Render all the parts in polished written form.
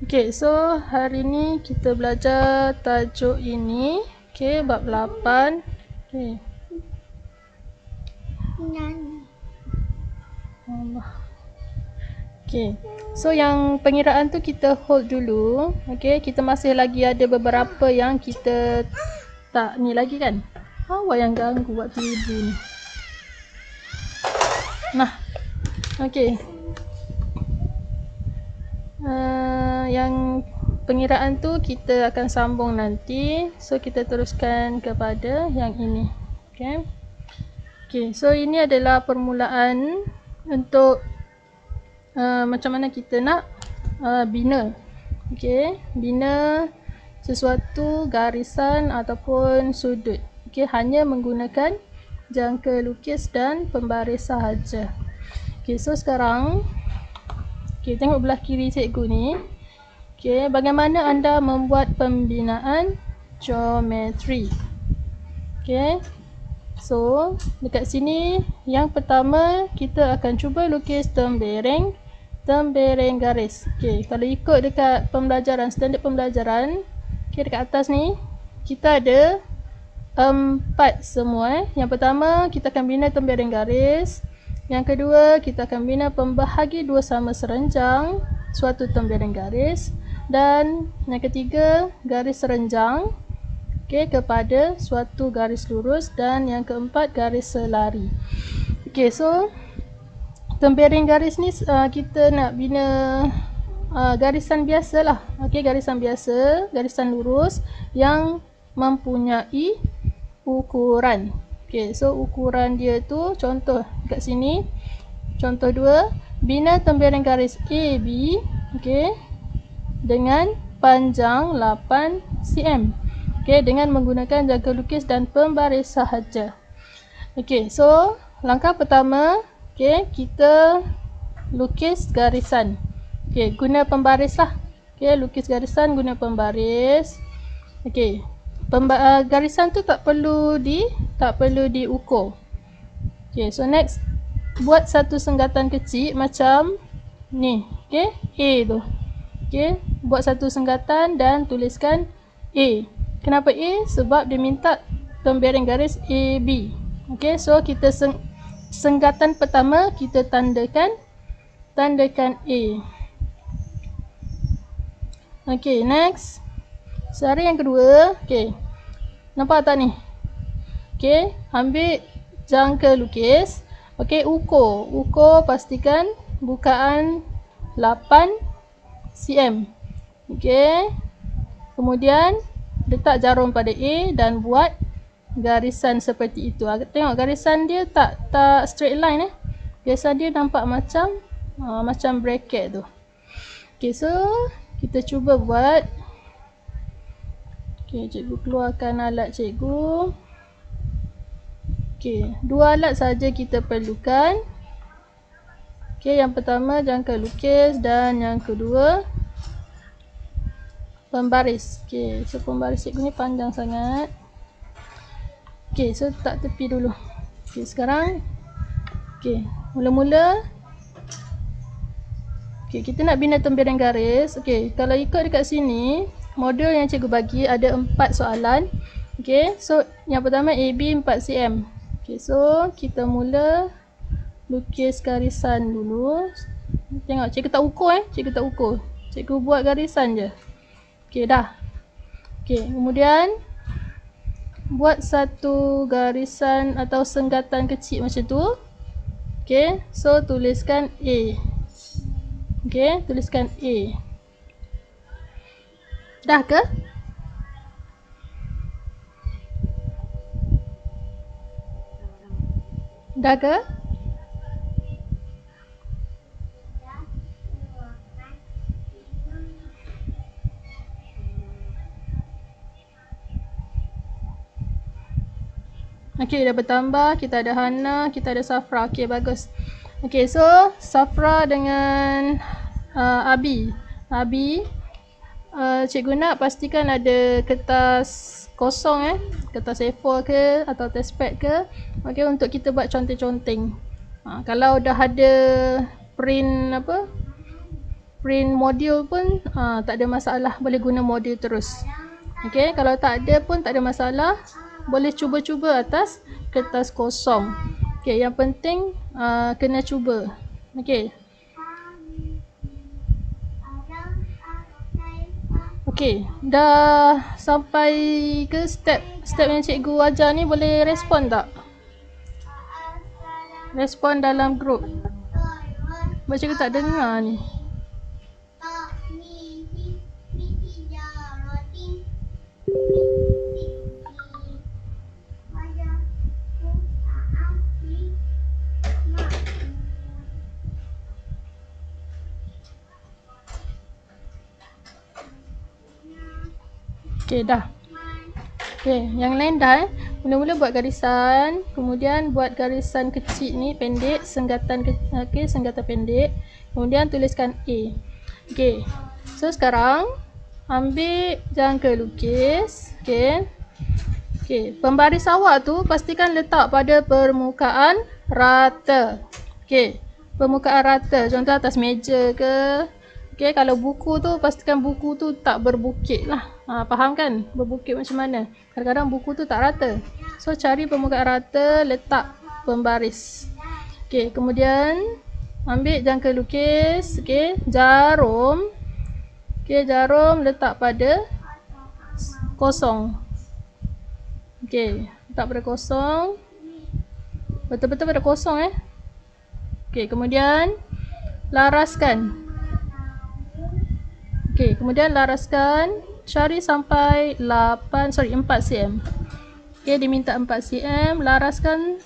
Okay, so hari ni kita belajar tajuk ini. Okay, bab 8. Okay. Okay, so yang pengiraan tu kita hold dulu. Okay, kita masih lagi ada beberapa yang kita tak ni lagi kan. Awak yang ganggu waktu ibu ni. Nah, okay. Yang pengiraan tu kita akan sambung nanti. So kita teruskan kepada yang ini. Okay. Okay, so ini adalah permulaan untuk macam mana kita nak bina. Okay, bina sesuatu garisan ataupun sudut. Okay, hanya menggunakan jangka lukis dan pembaris sahaja. Okay, so sekarang okay, tengok belah kiri cikgu ni. Okay, bagaimana anda membuat pembinaan geometri. Okay, so dekat sini yang pertama kita akan cuba lukis tembereng garis. Okay, kalau ikut dekat pembelajaran, standard pembelajaran, okay, dekat atas ni kita ada 4 semua. Yang pertama kita akan bina tembereng garis. Yang kedua kita akan bina pembahagi dua sama serenjang suatu tembereng garis. Dan yang ketiga garis serenjang, okay, kepada suatu garis lurus. Dan yang keempat garis selari. Okay, so tembereng garis ni kita nak bina garisan biasa lah. Okay, garisan biasa, garisan lurus yang mempunyai ukuran. Okay, so ukuran dia tu contoh kat sini. Contoh 2, bina tembereng garis AB, okay, dengan panjang 8 cm. Okay, dengan menggunakan jangka lukis dan pembaris sahaja. Okay, so langkah pertama, okay, kita lukis garisan. Okay, guna pembaris lah. Okay, lukis garisan guna pembaris. Okay, garisan tu tak perlu diukur. Okay, so next, buat satu senggatan kecil macam ni. Okay, A tu. Okay, buat satu senggatan dan tuliskan A. Kenapa A? Sebab dia minta tembereng garis AB. Okay, so kita senggatan pertama kita tandakan A. Okay, next. Cara yang kedua, okay, nampak tak ni? Okay, ambil jangka lukis. Okay, ukur pastikan bukaan 8 cm. Okay, kemudian letak jarum pada A dan buat garisan seperti itu. Tengok garisan dia tak straight line Biasa dia nampak macam bracket tu. Okay, so kita cuba buat. Okay, cikgu keluarkan alat cikgu. Okay, 2 alat saja kita perlukan. Okay, yang pertama jangka lukis dan yang kedua pembaris. Okay, so pembaris cikgu ni panjang sangat. Okay, so letak tepi dulu. Okay, sekarang okay, mula-mula okay, kita nak bina tembereng garis. Okay, kalau ikut dekat sini, modul yang cikgu bagi ada 4 soalan. Okay, so yang pertama AB 4 cm. Okay, so kita mula lukis garisan dulu. Tengok, cikgu tak ukur cikgu tak ukur. Cikgu buat garisan je. Okay, dah. Okay, kemudian buat satu garisan atau senggatan kecil macam tu. Okay, so tuliskan A. Okay, tuliskan A. Dah ke? Dah ke? Okay, dah bertambah. Kita ada Hana, kita ada Safra. Okay, bagus. Okay, so Safra dengan Abi, cikgu nak pastikan ada kertas kosong kertas A4 ke atau testpad ke. Okay, untuk kita buat conteng-conteng. Kalau dah ada print print modul pun tak ada masalah, boleh guna modul terus. Okey, kalau tak ada pun tak ada masalah, boleh cuba-cuba atas kertas kosong. Okey, yang penting kena cuba. Okey. Okey, dah sampai ke step yang cikgu ajar ni, boleh respon tak? Respon dalam grup. Sebab cikgu tak dengar ni. Okey, dah. Okey, yang lain dah Mula-mula buat garisan, kemudian buat garisan kecil ni, pendek, senggatan senggatan pendek. Kemudian tuliskan A. Okey. So sekarang ambil jangka lukis. Okey. Okey, pembaris awak tu pastikan letak pada permukaan rata. Okey, permukaan rata. Contoh atas meja ke. Okey, kalau buku tu pastikan buku tu tak berbukit lah. Faham kan? Berbukit macam mana? Kadang-kadang buku tu tak rata. So cari permukaan rata, letak pembaris. Okey, kemudian ambil jangka lukis. Okey, jarum. Okey, jarum letak pada kosong. Okey, letak pada kosong. Betul-betul pada kosong Okey, kemudian laraskan. Okey, kemudian laraskan, cari sampai 4 cm. Okey, diminta 4 cm, laraskan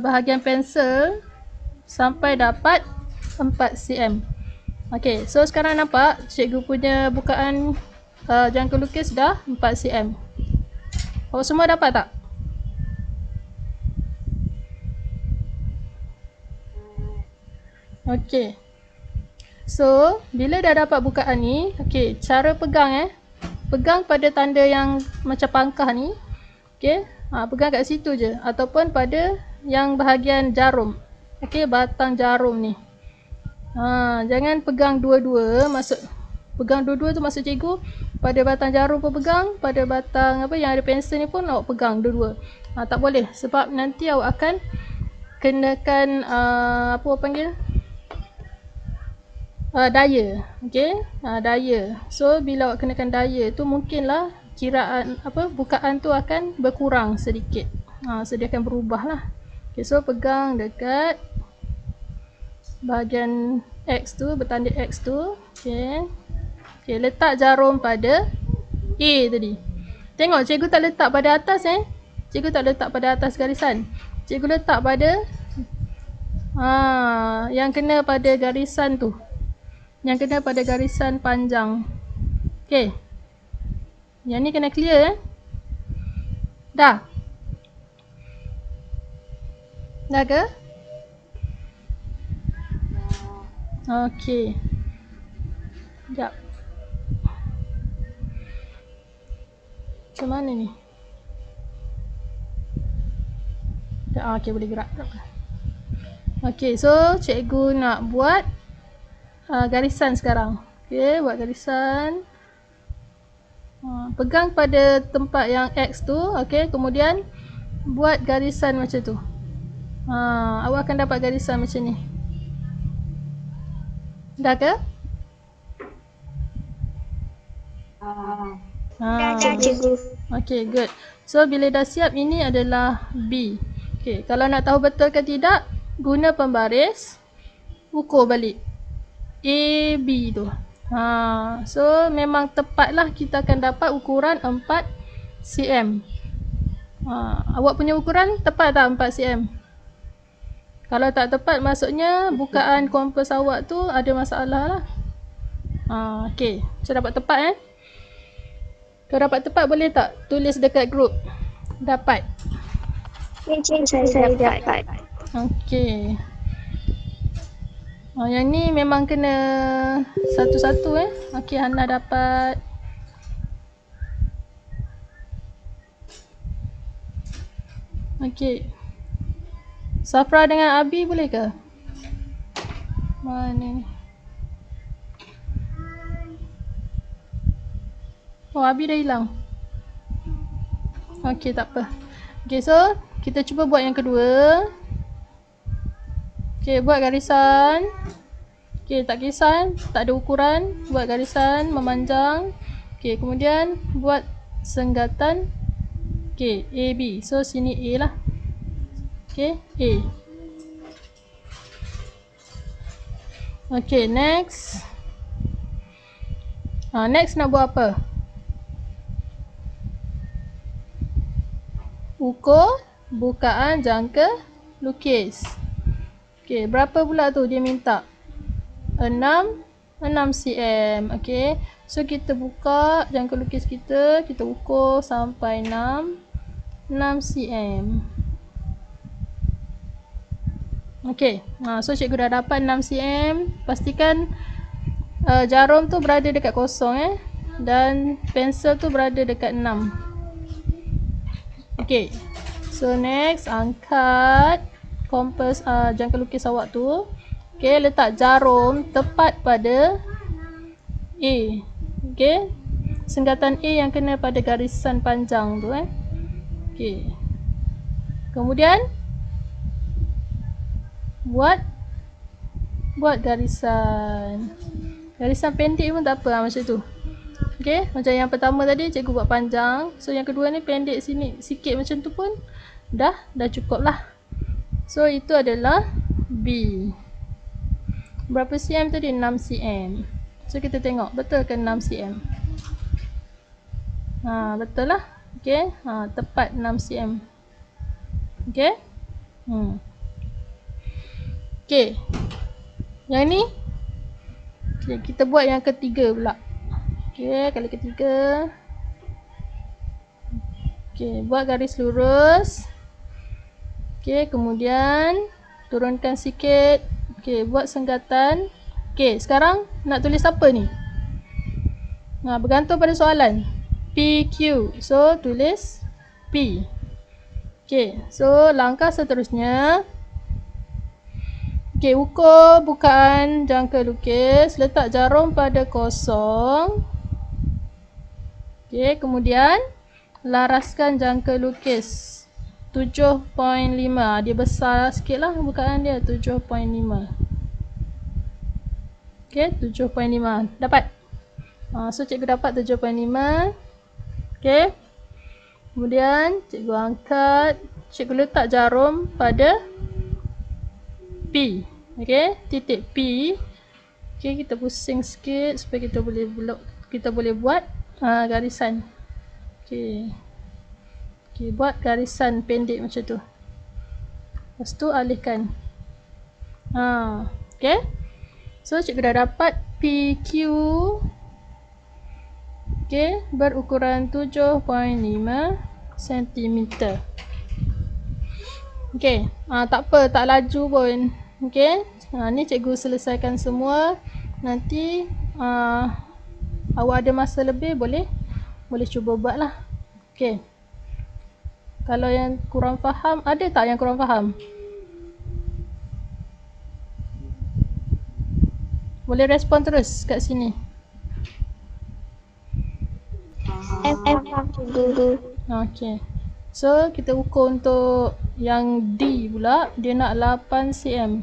bahagian pensel sampai dapat 4 cm. Okey, so sekarang nampak cikgu punya bukaan jangka lukis dah 4 cm. Awak semua dapat tak? Okey. So, bila dah dapat bukaan ni, okey, cara pegang pegang pada tanda yang macam pangkah ni. Okey, pegang kat situ je ataupun pada yang bahagian jarum. Okey, batang jarum ni. Jangan pegang dua-dua, pegang dua-dua tu maksud cikgu pada batang jarum pun pegang, pada batang yang ada pensel ni pun awak pegang dua-dua. Tak boleh sebab nanti awak akan kenakan daya. Okey, daya. So bila awak kenakan daya tu mungkinlah kiraan bukaan tu akan berkurang sedikit. So dia akan berubah lah. Okey, so pegang dekat bahagian X tu, bertanda X tu. Okey. Okey, letak jarum pada A tadi. Tengok cikgu tak letak pada atas Cikgu tak letak pada atas garisan. Cikgu letak pada yang kena pada garisan tu. Yang kena pada garisan panjang. Okey. Yang ni kena clear Dah? Dah ke? Okey. Sekejap. Macam mana ni? Okey, boleh gerak. Okey, so cikgu nak buat garisan sekarang. Okey, buat garisan. Pegang pada tempat yang X tu. Okey, kemudian buat garisan macam tu. Awak akan dapat garisan macam ni. Dah ke? Dah, cikgu. Okey, good. So bila dah siap, ini adalah B. Okey, kalau nak tahu betul ke tidak, guna pembaris, ukur balik A, B tu. So memang tepatlah kita akan dapat ukuran 4 cm. Awak punya ukuran tepat tak 4 cm? Kalau tak tepat, maksudnya bukaan kompas awak tu ada masalah lah. Okey, saya dapat tepat Kalau dapat tepat, boleh tak tulis dekat grup? Dapat. Saya dapat. Okey. Yang ni memang kena satu-satu Okey, Hana dapat. Okey. Safra dengan Abi boleh ke? Mana ni? Oh, Abi dah hilang. Okey, tak apa. Okey, so kita cuba buat yang kedua. Okey, buat garisan. Okey, tak kisah, tak ada ukuran. Buat garisan memanjang. Okey, kemudian buat senggatan. Okey, A, B. So, sini A lah. Okey, A. Okey, next. Next nak buat apa? Ukur bukaan jangka lukis. Okey, berapa pula tu dia minta? 6 cm. Okey. So kita buka jangka lukis kita ukur sampai 6 cm. Okey. So cikgu dah dapat 6 cm. Pastikan jarum tu berada dekat kosong dan pensel tu berada dekat 6. Okey. So next, angkat kompas jangka lukis awak tu. Okey, letak jarum tepat pada A. Okey. Senggatan A yang kena pada garisan panjang tu Okey. Kemudian buat garisan. Garisan pendek pun tak apa macam tu. Okey, macam yang pertama tadi cikgu buat panjang. So yang kedua ni pendek sini sikit macam tu pun dah cukup lah. So itu adalah B. Berapa cm tadi? 6 cm. So kita tengok betul ke 6 cm? Betul lah. Okey, tepat 6 cm. Okey. Okey. Yang ni kita buat yang ketiga pula. Okey, kali ketiga. Okey, buat garis lurus. Okey, kemudian turunkan sikit. Okey, buat senggatan. Okey, sekarang nak tulis apa ni? Bergantung pada soalan. PQ. So, tulis P. Okey, so langkah seterusnya. Okey, ukur bukaan jangka lukis. Letak jarum pada kosong. Okey, kemudian laraskan jangka lukis. 7.5. Dia besar sikit lah bukaan dia. 7.5. Okey, 7.5. Dapat? So, cikgu dapat 7.5. Okey. Kemudian, cikgu angkat. Cikgu letak jarum pada P. Okey, titik P. Okey, kita pusing sikit supaya kita boleh buat garisan. Okey. Okey, buat garisan pendek macam tu. Lepas tu alihkan. Okey. So, cikgu dah dapat PQ. Okey, berukuran 7.5 cm. Okey, tak apa, tak laju pun. Okey, ni cikgu selesaikan semua. Nanti awak ada masa lebih boleh cuba buat lah. Okey. Kalau yang kurang faham, ada tak yang kurang faham? Boleh respon terus kat sini. Okey. So, kita ukur untuk yang D pula. Dia nak 8 cm.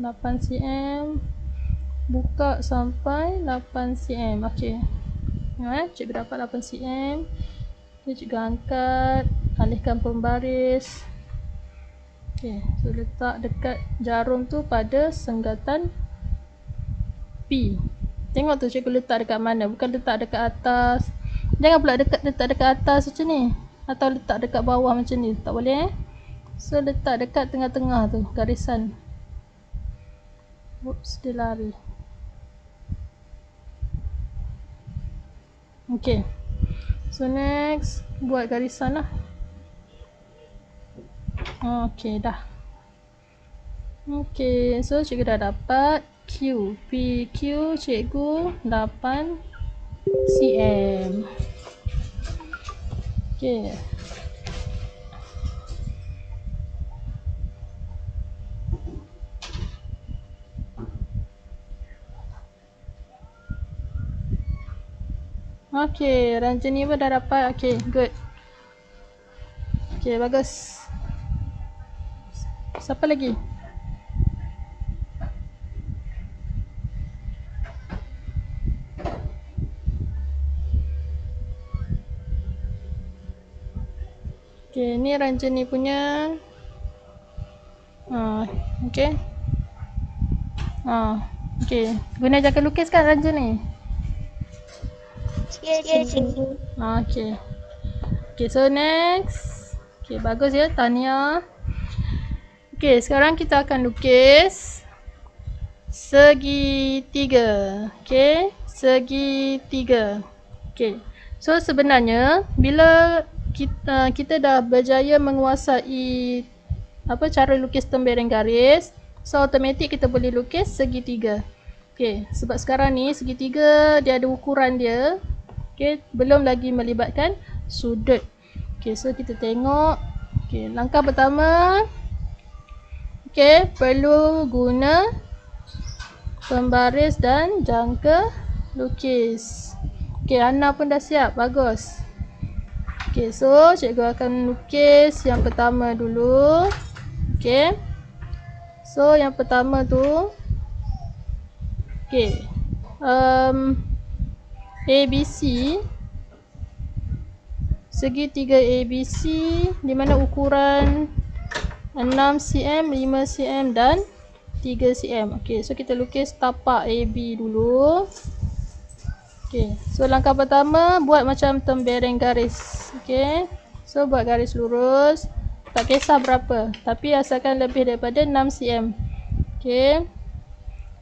8 cm. Buka sampai 8 cm. Okey. Cikgu dapat 8 cm. Cikgu angkat. Alihkan pembaris. Okey. So, letak dekat jarum tu pada senggatan P. Tengok tu cikgu letak dekat mana. Bukan letak dekat atas. Jangan pula letak dekat atas macam ni. Atau letak dekat bawah macam ni. Tak boleh So, letak dekat tengah-tengah tu. Garisan. Oops, dia lari. Okay. So, next. Buat garisan lah. Okay, dah. Okay. So, cikgu dah dapat Q. PQ cikgu 8 cm. Okay. Okay, Ranjani pun dah dapat. Okay, good. Okay, bagus. Siapa lagi? Okay, ni Ranjani punya. Okay. Okay. Guna jangka lukis kan Ranjani? Ya, cikgu. Okay. Okay, so next. Okay, bagus ya, Tania. Okay, sekarang kita akan lukis segitiga. Okay, segitiga. Okay, so sebenarnya bila kita dah berjaya menguasai cara lukis tembereng garis, so automatik kita boleh lukis segitiga. Okay, sebab sekarang ni segitiga dia ada ukuran dia. Okay, belum lagi melibatkan sudut. Okay, so kita tengok. Okay, langkah pertama. Okay, perlu guna pembaris dan jangka lukis. Okay, Ana pun dah siap. Bagus. Okay, so cikgu akan lukis yang pertama dulu. Okay. So, yang pertama tu. Okay. ABC. Segitiga ABC di mana ukuran 6 cm, 5 cm dan 3 cm. Okay, so kita lukis tapak AB dulu. Okay, so langkah pertama buat macam tembereng garis. Okay, so buat garis lurus. Tak kisah berapa, tapi asalkan lebih daripada 6 cm. Okay,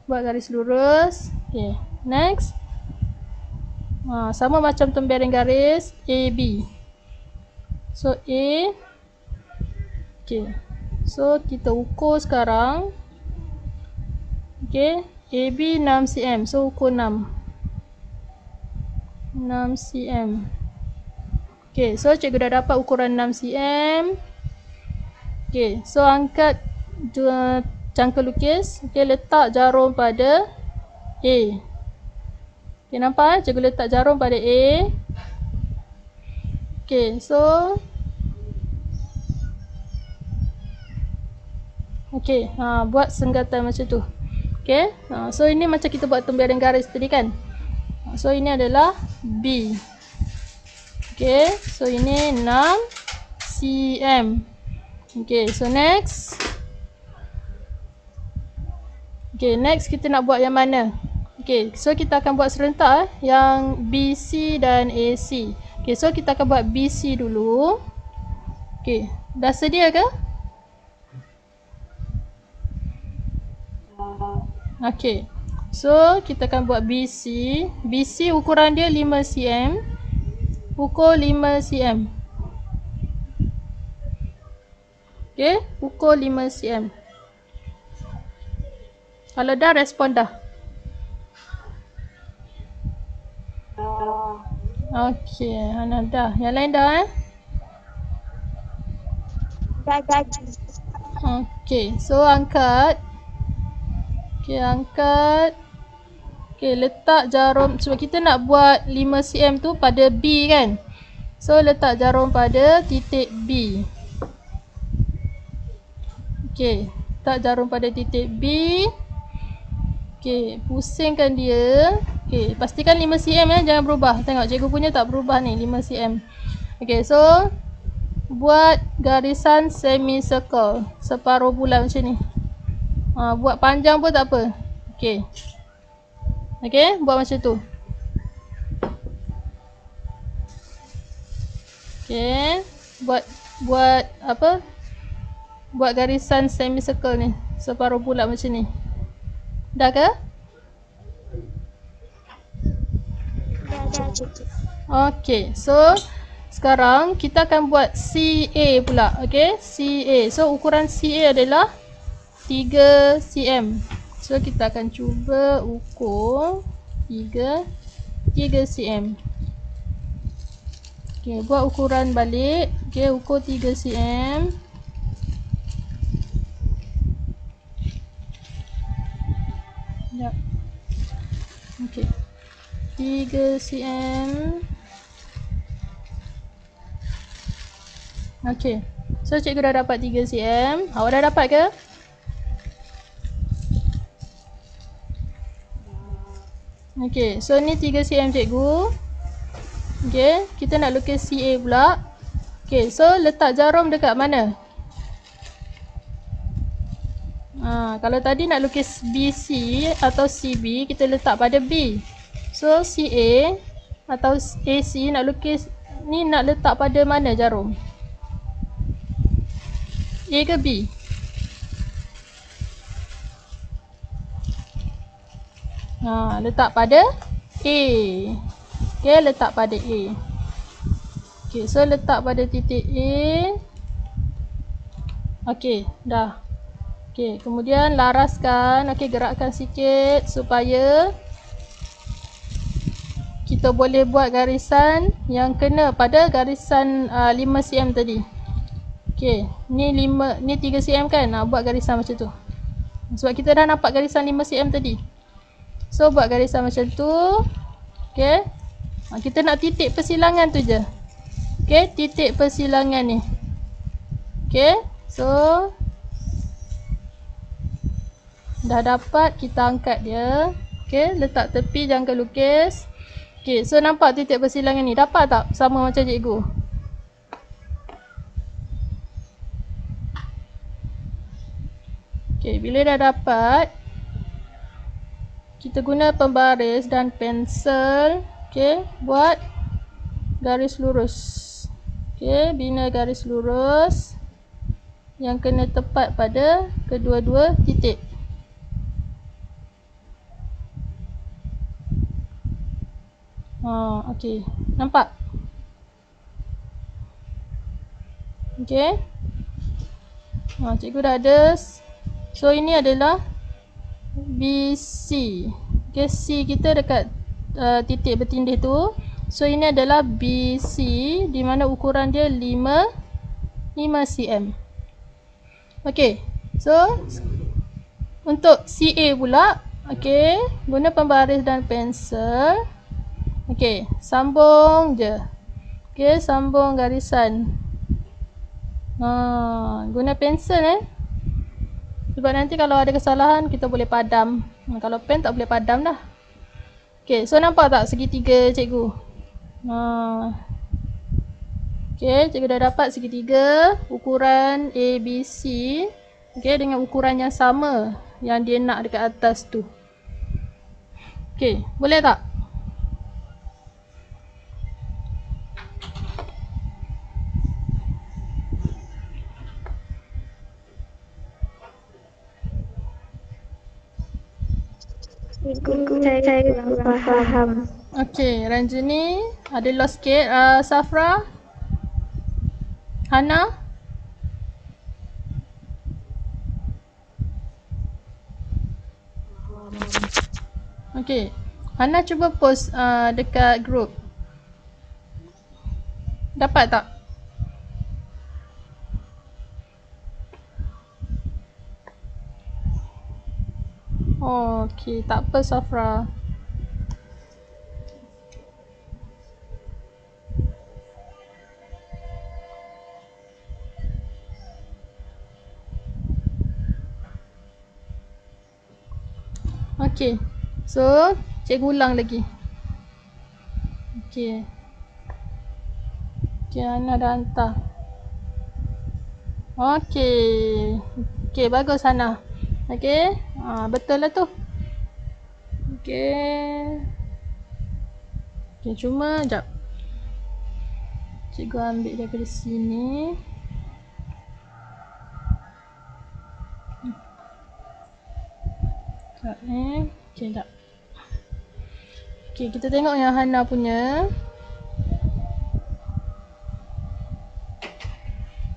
buat garis lurus. Okay, next. Sama macam tembereng garis AB. So A. Okay, so kita ukur sekarang. Okay, AB 6 cm. So ukur 6 cm. Okay, so cikgu dah dapat ukuran 6 cm. Okay, so angkat jangka lukis. Okay, letak jarum pada A. Okay, nampak cikgu letak jarum pada A. Okay, so okay, buat senggatan macam tu. Okay, so ini macam kita buat tembereng garis tadi kan. So ini adalah B. Okay, so ini 6 cm. Okay, so next. Okay, next kita nak buat yang mana? Okay, so kita akan buat serentak yang BC dan AC. Okay, so kita akan buat BC dulu. Okay, dah sedia ke? Okay, so kita akan buat BC. BC ukuran dia 5 cm. Ukur 5 cm. Okay, ukur 5 cm. Kalau dah, respon dah. Okay, Hana dah. Yang lain dah Dah. Okay, so angkat. Okay, angkat. Okay, letak jarum. Sebab kita nak buat 5 cm tu pada B kan. So, letak jarum pada titik B. Okay, letak jarum pada titik B. Okay, pusingkan dia. Okay, pastikan 5 cm ya, jangan berubah. Tengok, cikgu punya tak berubah ni, 5 cm. Okay, so buat garisan semicircle, separuh bulat macam ni. Buat panjang pun tak apa. Okay. Okay, buat macam tu. Okay, buat apa? Buat garisan semicircle ni, separuh bulat macam ni. Dah ke? Dah, cikgu. Okay, so sekarang kita akan buat CA pula. Okay, CA. So ukuran CA adalah 3 cm. So kita akan cuba ukur 3 cm. Okay, buat ukuran balik. Okay, ukur 3 cm. Ya. Okay. 3 cm. Okey. So cikgu dah dapat 3 cm. Awak dah dapat ke? Okey, so ni 3 cm cikgu. Okey, kita nak lukis CA pula. Okey, so letak jarum dekat mana? Kalau tadi nak lukis BC atau CB, kita letak pada B. So CA atau AC nak lukis ni, nak letak pada mana jarum? A ke B? Letak pada A. Okay, letak pada A. Okay, so letak pada titik A. Okay, dah. Okay, kemudian laraskan. Okay, gerakkan sikit supaya kita boleh buat garisan yang kena pada garisan 5 cm tadi. Okay, ni 3 cm kan? Nak buat garisan macam tu. Sebab kita dah nampak garisan 5 cm tadi. So, buat garisan macam tu. Okay. Kita nak titik persilangan tu je. Okay, titik persilangan ni. Okay, so dah dapat, kita angkat dia. Okay, letak tepi, jangan lukis. Okay, so nampak titik persilangan ni? Dapat tak? Sama macam cikgu. Okay, bila dah dapat, kita guna pembaris dan pensel. Okay, buat garis lurus. Okay, bina garis lurus yang kena tepat pada kedua-dua titik. Okay, nampak? Okay, cikgu dah ada. So ini adalah BC. Okay, C kita dekat titik bertindih tu. So ini adalah BC, di mana ukuran dia 5 cm. Okay, so untuk CA pula, okay, guna pembaris dan pensel. Okay, sambung je. Okay, sambung garisan. Guna pensel sebab nanti kalau ada kesalahan kita boleh padam. Kalau pen tak boleh padam dah. Okay, so nampak tak segitiga cikgu? Okay, cikgu dah dapat segitiga ukuran ABC. Okay, dengan ukuran yang sama yang dia nak dekat atas tu. Okay, boleh tak? Saya kurang faham. Okey, Ranjini ada lost sikit. Safra, Hana. Okey, Hana cuba post dekat group. Dapat tak? Okey, tak apa Safra. Okey, so cikgu ulang lagi. Okey. Okey, Hana dah hantar. Okey. Okey, bagus Hana. Okey, betul lah tu. Okey. Okey, cuma jap. Cikgu ambil daripada sini. Sekejap ni. Okey, jap. Okey, kita tengok yang Hana punya.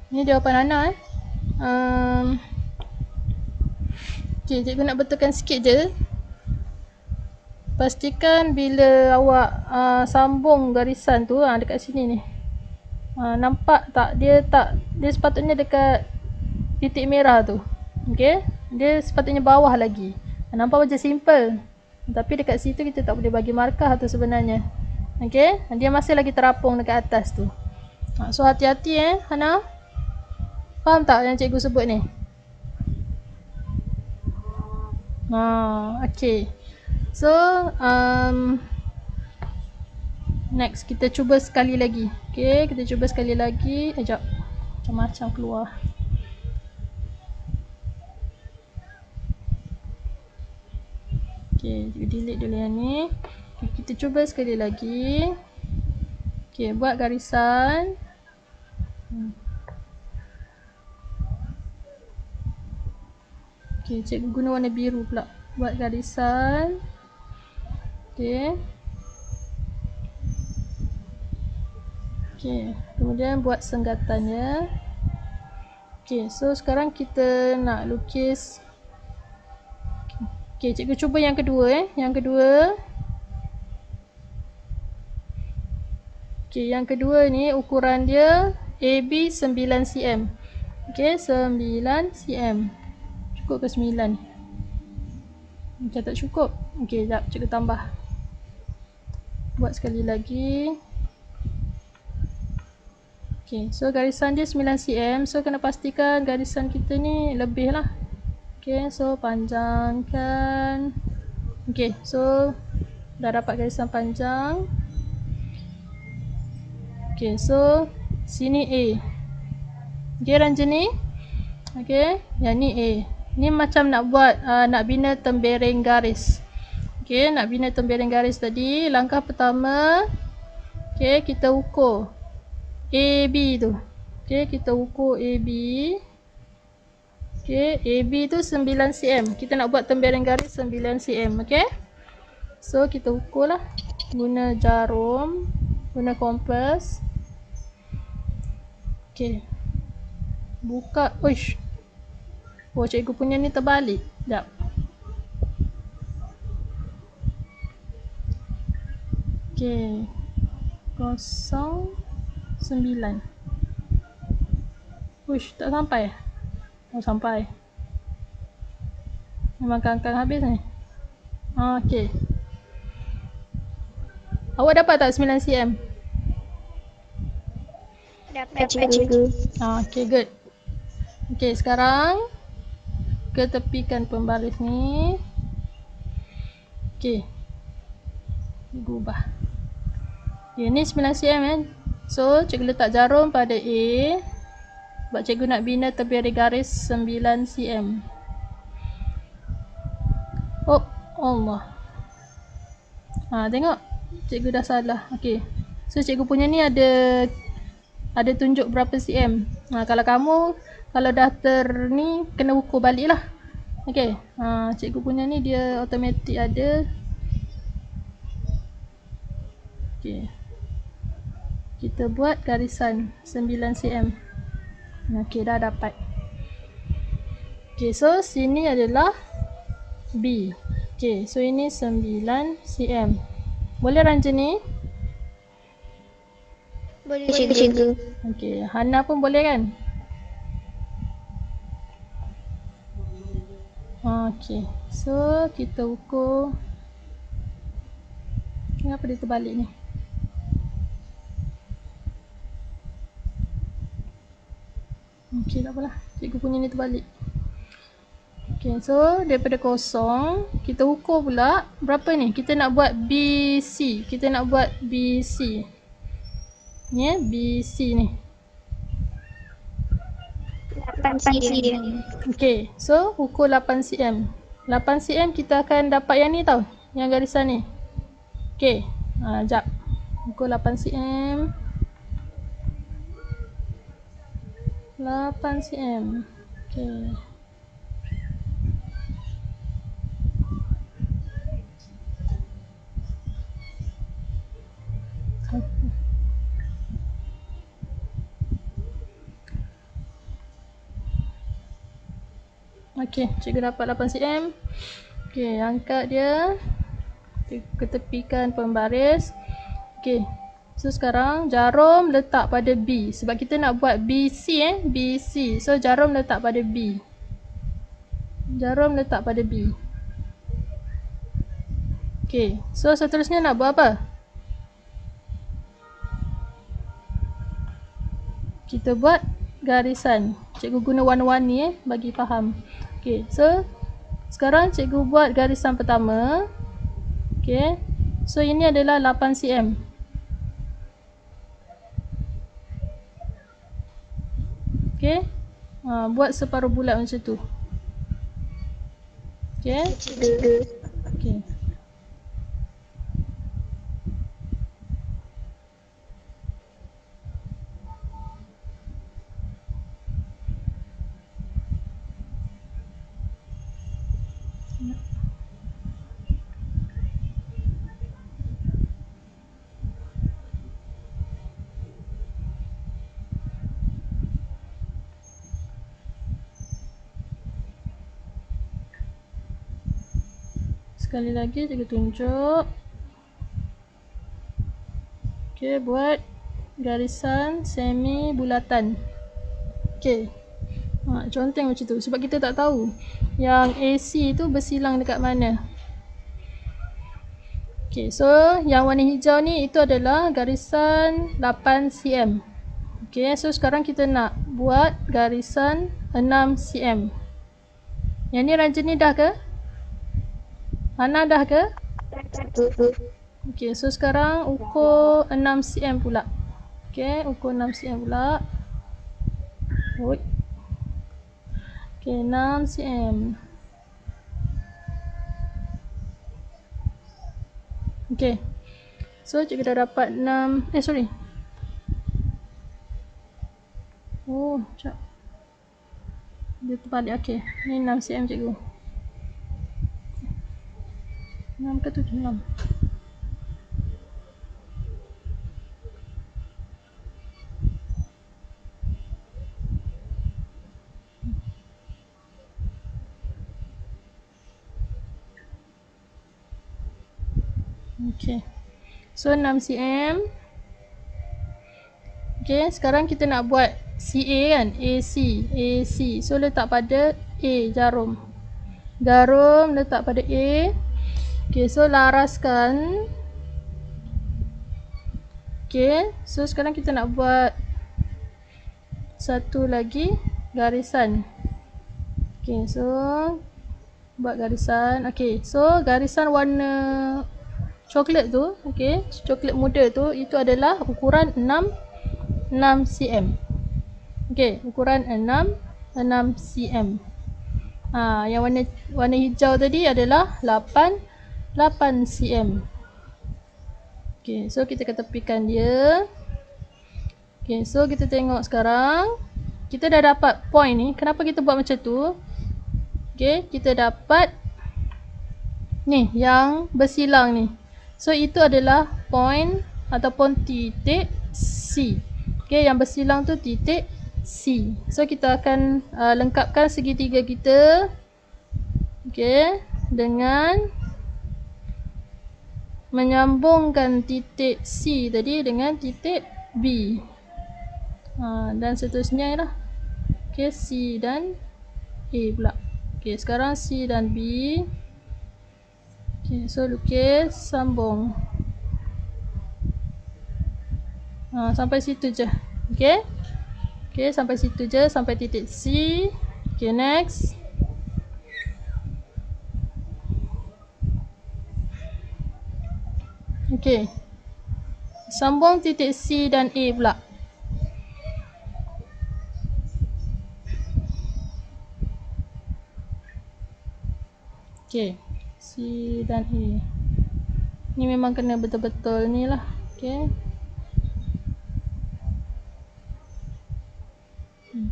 Ni jawapan Hana Okey, cikgu nak betulkan sikit je. Pastikan bila awak sambung garisan tu dekat sini ni. Nampak tak? Dia sepatutnya dekat titik merah tu. Okey, dia sepatutnya bawah lagi. Nampak macam simple. Tapi dekat situ kita tak boleh bagi markah tu sebenarnya. Okey, dia masih lagi terapung dekat atas tu. So hati-hati Hana. Faham tak yang cikgu sebut ni? Okay. So, next kita cuba sekali lagi. Okay, kita cuba sekali lagi. Sekejap. Macam-macam keluar. Okay, delete dulu yang ni. Okay, kita cuba sekali lagi. Okay, buat garisan. Okay, cikgu guna warna biru pula. Buat garisan. Okay. Okay, kemudian buat senggatannya. Okay, so sekarang kita nak lukis. Okay, cikgu cuba yang kedua Yang kedua. Okay, yang kedua ni ukuran dia AB 9 cm. Okay, 9 cm. Cukup ke 9? Macam tak cukup. Okay, sekejap cikgu tambah. Buat sekali lagi. Okay, so garisan dia 9 cm. So kena pastikan garisan kita ni lebih lah. Okay, so panjangkan. Okay, so dah dapat garisan panjang. Okay, so sini A. Okay, Ranjini. Okay, yang ni A. Ni macam nak buat, nak bina tembereng garis. Okay, nak bina tembereng garis tadi. Langkah pertama. Okay, kita ukur AB tu. Okay, kita ukur AB. Okay, AB tu 9 cm. Kita nak buat tembereng garis 9 cm. Okay. So, kita ukur lah. Guna jarum. Guna kompas. Okay. Buka. Uish. Oh, cikgu punya ni terbalik. Sekejap. Okay. 0.9. Uish, tak sampai. Oh, sampai. Memang kangkang habis ni. Okay. Awak dapat tak 9 cm? Dapat cikgu. Okay, good. Okay, sekarang ketepikan pembaris ni. Okay. Cikgu ubah. Okay, ni 9 cm So, cikgu letak jarum pada A. Sebab cikgu nak bina tembereng garis 9 cm. Oh, Allah. Tengok. Cikgu dah salah. Okay. So, cikgu punya ni ada tunjuk berapa cm. Kalau kamu, kalau dah ni, kena ukur balik lah. Okay. Cikgu punya ni dia automatik ada. Okay. Kita buat garisan 9 cm. Okay, dah dapat. Okay, so sini adalah B. Okay, so ini 9 cm. Boleh Ranjini? Boleh cikgu. Okay, Hana pun boleh kan? Okay, so kita ukur. Kenapa dia terbalik ni? Okay, tak apalah. Cikgu punya ni terbalik. Okay, so daripada kosong, kita ukur pula berapa ni? Kita nak buat BC. Kita nak buat BC. Ni BC ni. 8 cm. Okay, so ukur 8 cm. 8 cm kita akan dapat yang ni tau. Yang garisan ni. Okay, sekejap. Ukur 8 cm. 8 cm. Okay. Okay, cikgu dapat 8 cm. Okay, angkat dia. Ketepikan pembaris. Okay. So sekarang jarum letak pada B. Sebab kita nak buat BC BC. So jarum letak pada B. Jarum letak pada B. Okay, so seterusnya nak buat apa? Kita buat garisan. Cikgu guna warna-warni bagi faham. Okay, so sekarang cikgu buat garisan pertama. Okay, so ini adalah 8 cm. Okay, buat separuh bulat macam tu. Okay, Cikgu. okay. Sekali lagi cikgu tunjuk. Okay, buat garisan semi bulatan. Okay, conteng macam tu sebab kita tak tahu yang AC tu bersilang dekat mana. Okay, so yang warna hijau ni itu adalah garisan 8 cm. Okay, so sekarang kita nak buat garisan 6 cm. Yang ni Ranjini dah ke? Hana dah ke? Cikgu. Okay, so sekarang ukur 6 cm pula. Okay, ukur 6 cm pula. Okay, 6 cm. Okay, so cikgu dah dapat 6, sorry. Oh, sekejap. Dia terbalik, okay. Ni 6 cm cikgu. 6 ke 7? 6. Okay, so 6 cm. Okay, sekarang kita nak buat CA kan, AC. So letak pada A, jarum. Jarum letak pada A. Okay, so laraskan. Okay, so sekarang kita nak buat satu lagi garisan. Okay, so buat garisan. Okay, so garisan warna coklat tu, okay, coklat muda tu, itu adalah ukuran 6 cm. Okay, ukuran 6 cm. Yang warna hijau tadi adalah 8 cm. Okay, so kita ketepikan dia. Okay, so kita tengok sekarang. Kita dah dapat point ni. Kenapa kita buat macam tu? Okay, kita dapat ni, yang bersilang ni. So, itu adalah point ataupun titik C. Okay, yang bersilang tu titik C. So, kita akan lengkapkan segitiga kita. Okay, dengan menyambungkan titik C tadi dengan titik B. Dan seterusnya lah. Okay, C dan A pula. Okay, sekarang C dan B. Okay, so lukis, sambung. Sampai situ je. Okay. Okay, sampai situ je, sampai titik C. Okay, next. Okay, sambung titik C dan A pula. Okay, C dan A. Ni memang kena betul-betul ni lah. Okay,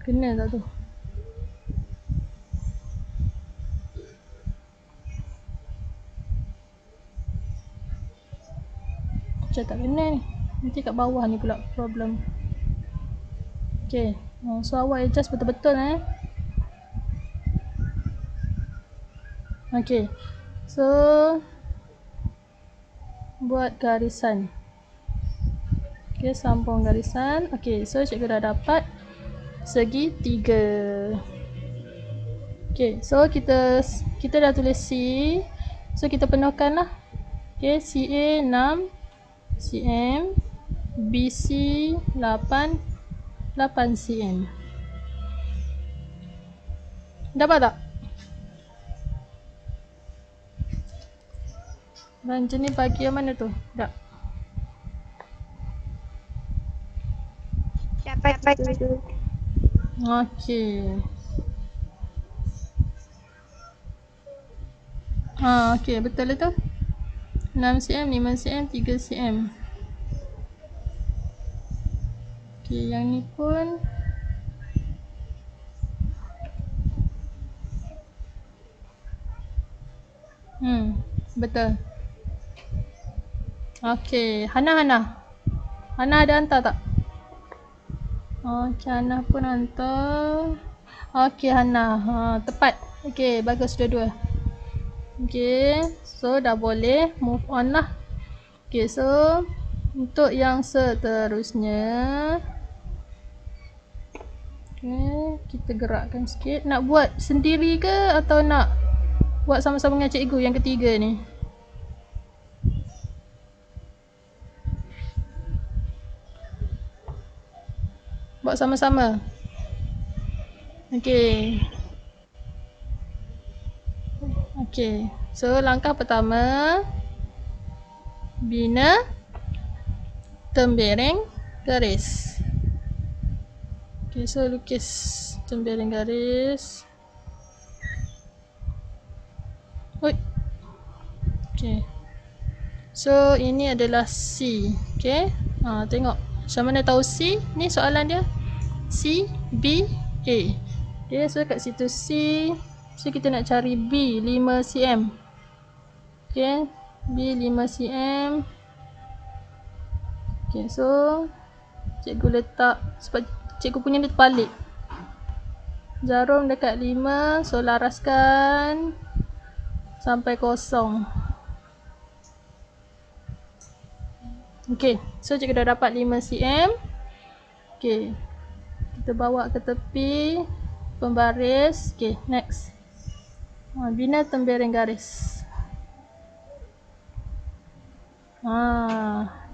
kena tak tu? Macam tak kena ni. Nanti kat bawah ni pula problem. Okay, so awak adjust betul-betul Okay, so buat garisan. Okay, sambung garisan. Okay, so cikgu dah dapat segitiga. Okay, so kita dah tulis C. So kita penuhkan lah. Okay, CA 6 cm, BC 8 cm. Dapat tak? Dan jenis bagi yang mana tu? Tak. Dapat cikgu. Okey. Okey, betul itu. 6 cm, 5 cm, 3 cm. Okey, yang ni pun betul. Okey, Hana ada hantar tak? Okey, Hana pun hantar. Okey, Hana. Tepat. Okey, bagus dua-dua. Okey, so dah boleh move on lah. Okey, so untuk yang seterusnya, okey, kita gerakkan sikit. Nak buat sendiri ke atau nak buat sama-sama dengan cikgu yang ketiga ni? Buat sama-sama. Okey. Okey. So langkah pertama, bina tembereng garis. Okey, so lukis tembereng garis. Okey. So ini adalah C. Okey. Tengok. Macam mana tahu C? Ni soalan dia. C, B, A. Okay, so kat situ C. So kita nak cari B 5 cm. Okay, B 5 cm. Okay, so cikgu letak, sebab cikgu punya dia terbalik. Jarum dekat 5, so laraskan sampai kosong. Okay, so cikgu dah dapat 5 cm. Okay, kita bawa ke tepi pembaris. Okay, next. Bina tembereng garis.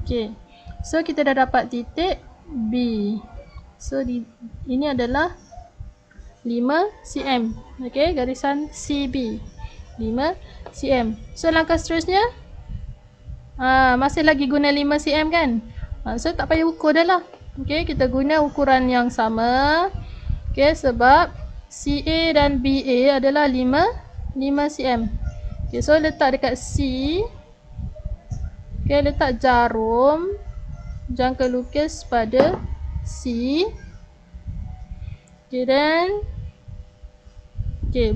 Okay, so kita dah dapat titik B. So ini adalah 5 cm. Okay, garisan CB 5 cm. So langkah seterusnya, masih lagi guna 5 cm kan? So tak payah ukur dah lah. Okay, kita guna ukuran yang sama. Okay, sebab CA dan BA adalah 5 cm. Okay, so letak dekat C. Okay, letak jarum jangka lukis pada C. Okay, dan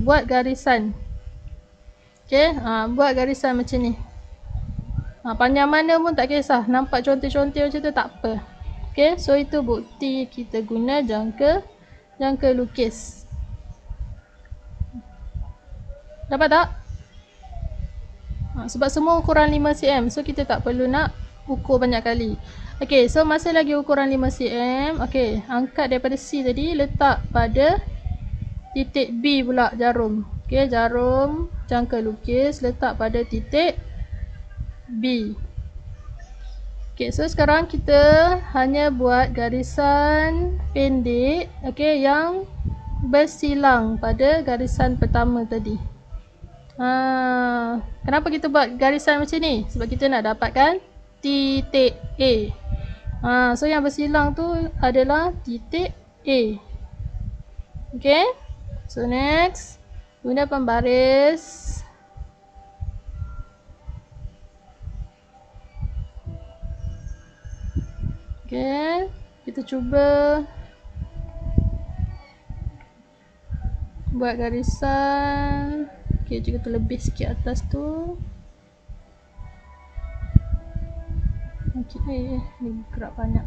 buat garisan. Okay, buat garisan macam ni. Panjang mana pun tak kisah. Nampak contoh-contoh macam tu tak apa. Okay, so itu bukti kita guna jangka lukis. Dapat tak? Sebab semua ukuran 5 cm. So kita tak perlu nak ukur banyak kali. Okay, so masih lagi ukuran 5 cm. Okay, angkat daripada C tadi, letak pada titik B pula jarum. Okay, jarum jangka lukis letak pada titik B. Okay, so sekarang kita hanya buat garisan pendek, okay, yang bersilang pada garisan pertama tadi. Kenapa kita buat garisan macam ni? Sebab kita nak dapatkan titik A. So yang bersilang tu adalah titik A. Okay, so next, guna pembaris. Okay, kita cuba buat garisan. Okay, jika terlebih sikit atas tu. Okay, ni gerak banyak.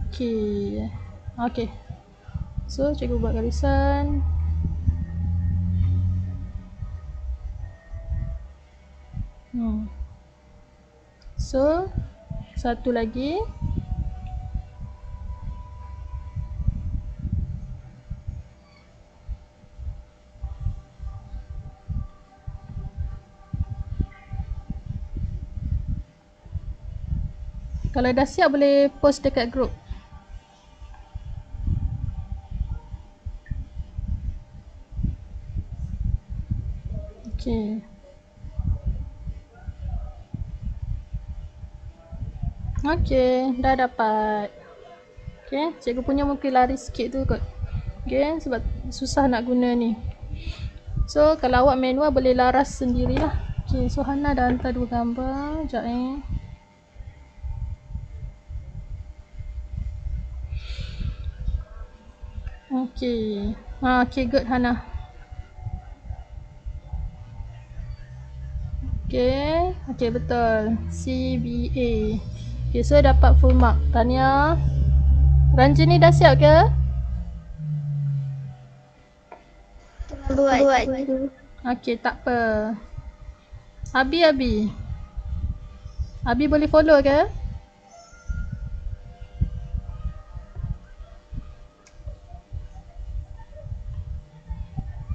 Okay. Okay, so cikgu buat garisan. So satu lagi. Kalau dah siap boleh post dekat group. Okay. Okay, dah dapat. Okay, cikgu punya mungkin lari sikit tu kot. Okay, sebab susah nak guna ni. So, kalau awak manual boleh laras sendirilah. Okay, so Hana dah hantar 2 gambar. Sekejap Okay. Okay, good Hana. Okay, betul. CBA. Okay, so dapat full mark. Tanya. Ranjini dah siap ke? Buat cikgu. Okay, tak apa. Abi. Abi boleh follow ke?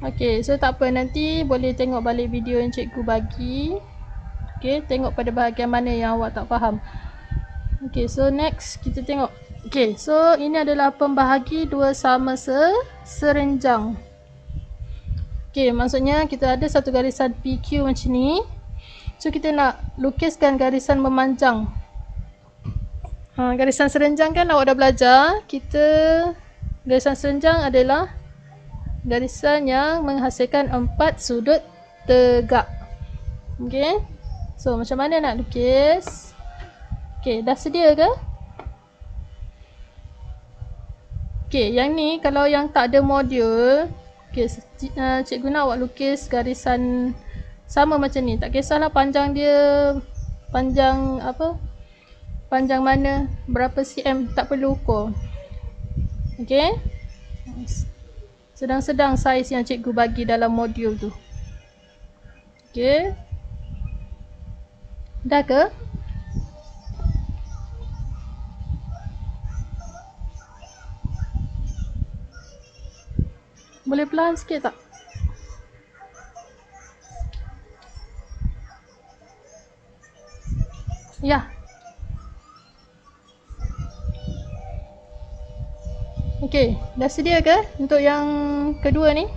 Okay, so tak apa. Nanti boleh tengok balik video yang cikgu bagi. Okay, tengok pada bahagian mana yang awak tak faham. Okay, so next kita tengok. Okay, so ini adalah pembahagi dua sama serenjang. Okay, maksudnya kita ada satu garisan PQ macam ni. So, kita nak lukiskan garisan memanjang. Garisan serenjang kan awak dah belajar. Garisan serenjang adalah garisan yang menghasilkan 4 sudut tegak. Okay. So, macam mana nak lukis? Okay, dah sedia ke? Okay, yang ni kalau yang tak ada modul, okay, cikgu nak awak lukis garisan sama macam ni. Tak kisahlah panjang dia, panjang mana, berapa cm, tak perlu ukur. Okay. Sedang-sedang saiz yang cikgu bagi dalam modul tu. Okay. Dah ke? Boleh pelan sikit tak? Ya. Okey, dah sedia ke untuk yang kedua ni?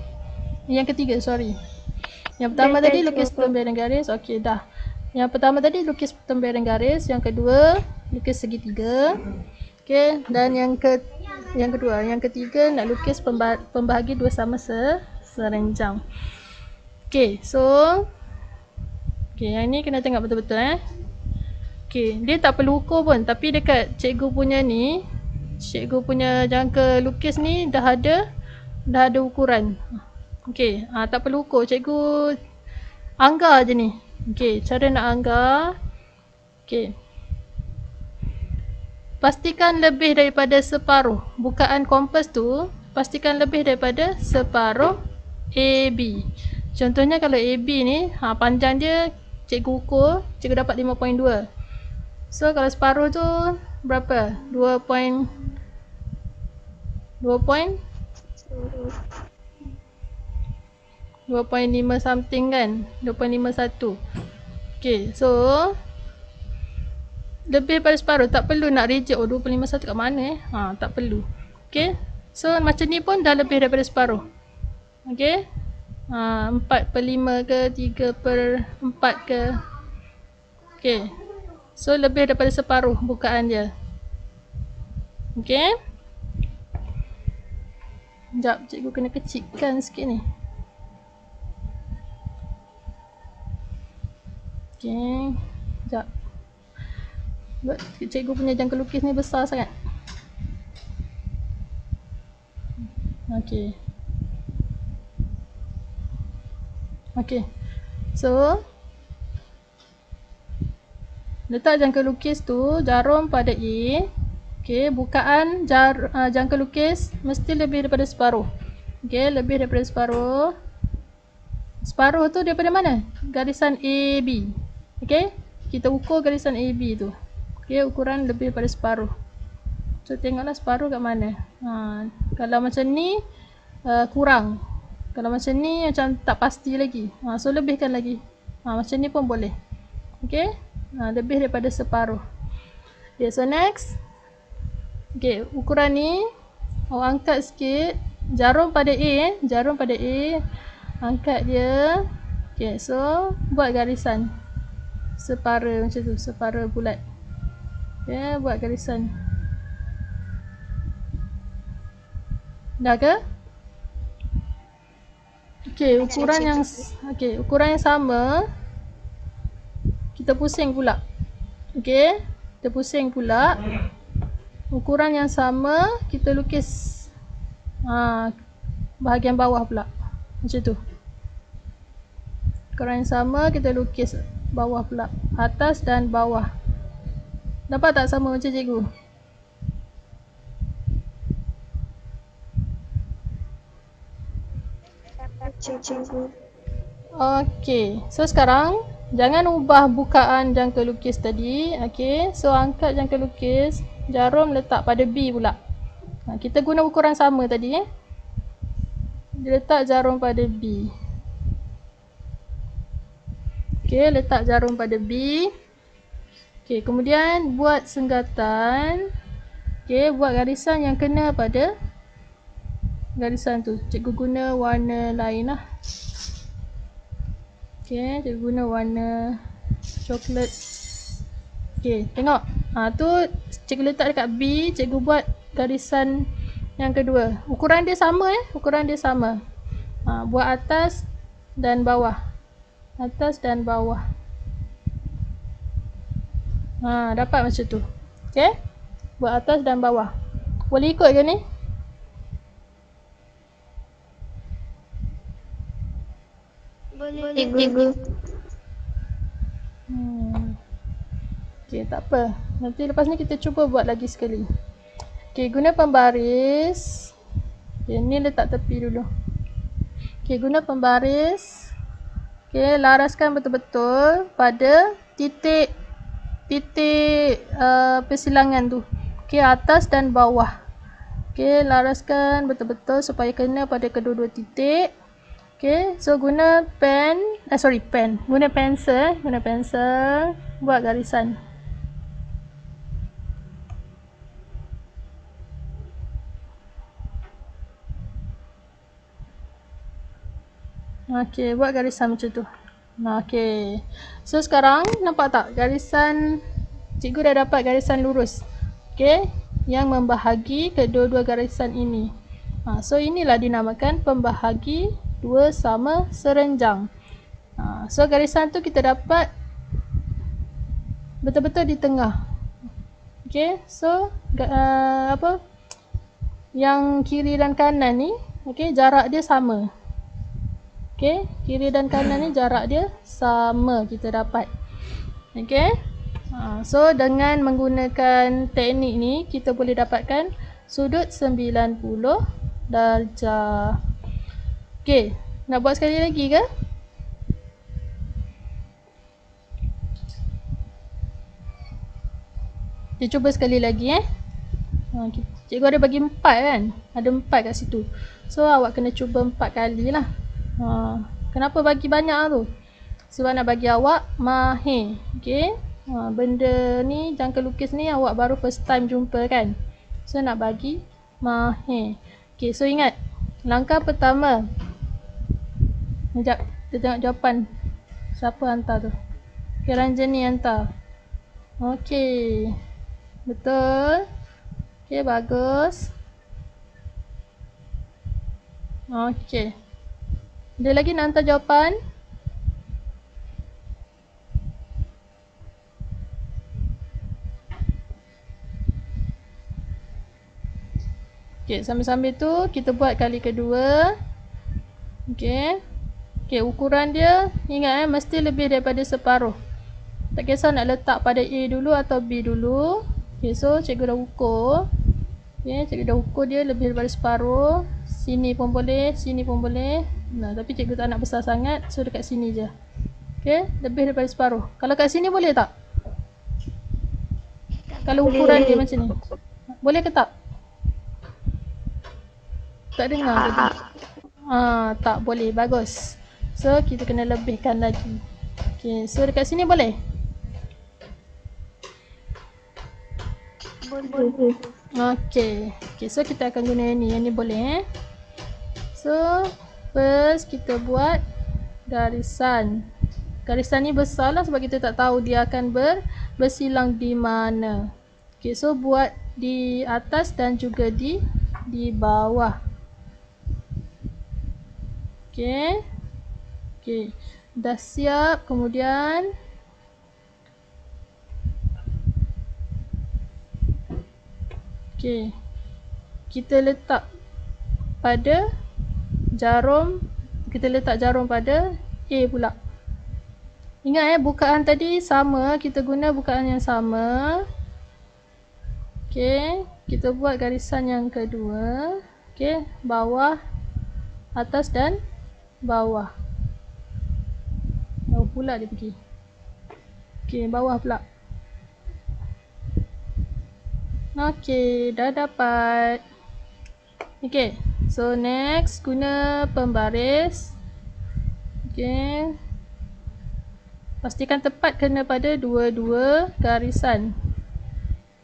Yang ketiga, sorry. Yang pertama tadi lukis pemberan garis. Okey, dah. Yang pertama tadi lukis pemberan garis, yang kedua lukis segitiga. Okey, dan yang ketiga nak lukis pembahagi dua sama serenjang. Okey, so yang ni kena tengok betul-betul Okey, dia tak perlu ukur pun, tapi dekat cikgu punya ni, cikgu punya jangka lukis ni dah ada ukuran. Okey, tak perlu ukur, cikgu anggar je ni. Okey, cara nak anggar. Okey. Pastikan lebih daripada separuh. Bukaan kompas tu pastikan lebih daripada separuh AB. Contohnya kalau AB ni, panjang dia cikgu ukur, cikgu dapat 5.2. So kalau separuh tu berapa? 2.5 something kan? 2.51. Okay, so lebih daripada separuh, tak perlu nak reject 2.51 kat mana tak perlu. Okay, so macam ni pun dah lebih daripada separuh. Okay, 4/5 ke 3/4 ke. Okay, so lebih daripada separuh bukaan dia. Okay, sekejap, cikgu kena kecilkan sikit ni. Okay, sekejap. Cikgu punya jangka lukis ni besar sangat. Okay. Okay. So, letak jangka lukis tu jarum pada A. Okay, bukaan jangka lukis mesti lebih daripada separuh. Okay, lebih daripada separuh. Separuh tu daripada mana? Garisan AB. Okay, kita ukur garisan AB tu. Okay, ukuran lebih daripada separuh. So, tengoklah separuh kat mana. Kalau macam ni, kurang. Kalau macam ni, macam tak pasti lagi. So, lebihkan lagi. Macam ni pun boleh. Okay, lebih daripada separuh. Okay, so next. Okay, ukuran ni awak angkat sikit. Jarum pada A jarum pada A. Angkat dia. Okay, so buat garisan separa macam tu, separa bulat. Okay, buat garisan. Dah ke? Okay, ukuran yang sama kita pusing pula. Okay, kita pusing pula. Ukuran yang sama kita lukis bahagian bawah pula. Macam tu. Ukuran yang sama kita lukis bawah pula. Atas dan bawah. Dapat tak sama macam cikgu? Cikgu. Okay, so sekarang jangan ubah bukaan jangka lukis tadi. Okay, so angkat jangka lukis, jarum letak pada B pula. Kita guna ukuran sama tadi. Dia letak jarum pada B. Okay, letak jarum pada B. Okay, kemudian buat senggatan. Okay, buat garisan yang kena pada garisan tu. Cikgu guna warna lain lah. Okay, cikgu guna warna coklat. Okay, tengok. Tu cikgu letak dekat B. Cikgu buat garisan yang kedua. Ukuran dia sama ukuran dia sama. Buat atas dan bawah. Atas dan bawah. Dapat macam tu. Okay, buat atas dan bawah. Boleh ikut ke ni? Boleh, cikgu. Okay, tak apa. Nanti lepas ni kita cuba buat lagi sekali. Okay, guna pembaris. Okay, ni letak tepi dulu. Okay, guna pembaris. Okay, laraskan betul-betul pada titik persilangan tu. Okay, atas dan bawah. Okay, laraskan betul-betul supaya kena pada kedua-dua titik. Okay, so guna guna pensel buat garisan. Okay, buat garisan macam tu. Okay, so sekarang nampak tak garisan, cikgu dah dapat garisan lurus. Okay, yang membahagi kedua-dua garisan ini. So inilah dinamakan pembahagi dua sama serenjang. So garisan tu kita dapat betul-betul di tengah. Okay, so yang kiri dan kanan ni, okay, jarak dia sama. Okay, kiri dan kanan ni jarak dia sama kita dapat. Okay, so dengan menggunakan teknik ni kita boleh dapatkan sudut 90 darjah. Okay, nak buat sekali lagi ke? Kita cuba sekali lagi Cikgu ada bagi 4 kan? Ada 4 kat situ. So awak kena cuba 4 kali lah. Kenapa bagi banyak tu? Sebab nak bagi awak mahir. Okay, benda ni, jangka lukis ni awak baru first time jumpa kan? So nak bagi mahir. Okay, so ingat langkah pertama. Sekejap, kita tengok jawapan. Siapa hantar tu? Okay, Ranjani hantar. Okay, betul. Okay, bagus. Okay, ada lagi nak hantar jawapan? Okay, sambil-sambil tu kita buat kali kedua. Okay, ukuran dia ingat mesti lebih daripada separuh. Tak kisah nak letak pada A dulu atau B dulu. Okay, so cikgu dah ukur. Okay, cikgu dah ukur dia lebih daripada separuh. Sini pun boleh, sini pun boleh. Tapi cikgu tak nak besar sangat, so dekat sini je. Okay, lebih daripada separuh. Kalau kat sini boleh tak? Kalau ukuran dia macam ni. Boleh ke tak? Tak dengar tadi. Tak boleh. Bagus. So kita kena lebihkan lagi. Okay, so dekat sini boleh? Boleh. Okay. Okay, so kita akan guna yang ni boleh So, first kita buat garisan. Garisan ni besar lah sebab kita tak tahu dia akan bersilang di mana. Okay, so buat di atas dan juga di bawah. Okay. Okay, dah siap. Kemudian okay, kita letak pada jarum. Kita letak jarum pada A pula. Ingat bukaan tadi sama. Kita guna bukaan yang sama. Okay, kita buat garisan yang kedua. Okay, bawah, atas dan bawah. Bawah pula dia pergi. Okay, bawah pula. Okay, dah dapat. Okay, so next guna pembaris. Okay, pastikan tepat kena pada dua-dua garisan.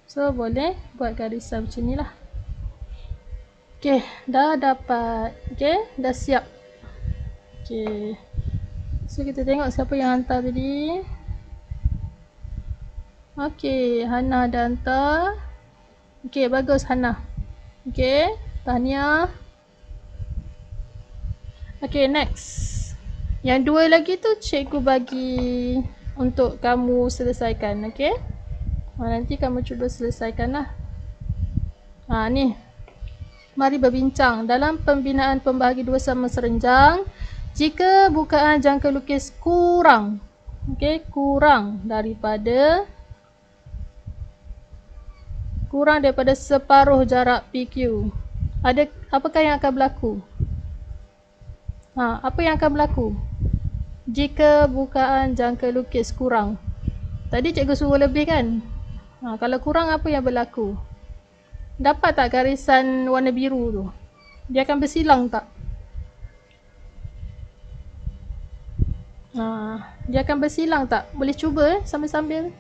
So boleh buat garisan macam ni lah. Okay, dah dapat. Okay, dah siap. Okay, so kita tengok siapa yang hantar tadi. Okay, Hana dah hantar. Okay, bagus Hana. Okay, tahniah. Okay, next. Yang dua lagi tu cikgu bagi untuk kamu selesaikan. Okay, nanti kamu cuba selesaikan lah. Ni. Mari berbincang. Dalam pembinaan pembahagi dua sama serenjang, jika bukaan jangka lukis kurang, kurang daripada separuh jarak PQ, apakah yang akan berlaku? Apa yang akan berlaku jika bukaan jangka lukis kurang? Tadi cikgu suruh lebih kan? Kalau kurang, apa yang berlaku? Dapat tak garisan warna biru tu? Dia akan bersilang tak? Dia akan bersilang tak? Boleh cuba sambil-sambil.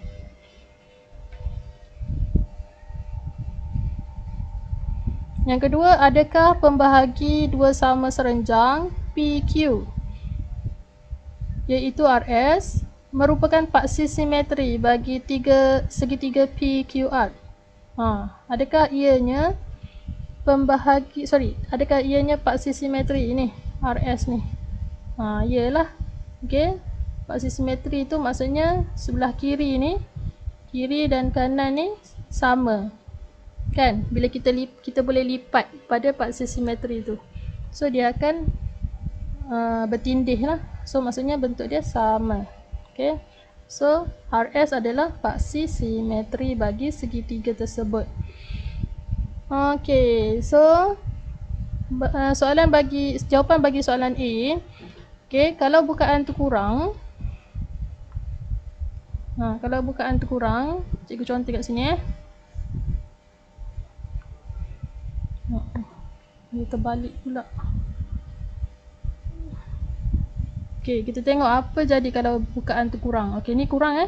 Yang kedua, adakah pembahagi dua sama serenjang PQ, iaitu RS, merupakan paksi simetri bagi segitiga PQR? Adakah ianya adakah ianya paksi simetri ini RS ni? Iyalah. Okey, paksi simetri itu maksudnya sebelah kiri ni, kiri dan kanan ni sama. Kan? Bila kita boleh lipat pada paksi simetri tu, so dia akan bertindih lah. So maksudnya bentuk dia sama. Okay, so RS adalah paksi simetri bagi segitiga tersebut. Okay, so jawapan bagi soalan A. Okay, kalau bukaan tu kurang, cikgu contoh kat sini Dia terbalik pula. Okay, kita tengok apa jadi kalau bukaan tu kurang. Okay, ni kurang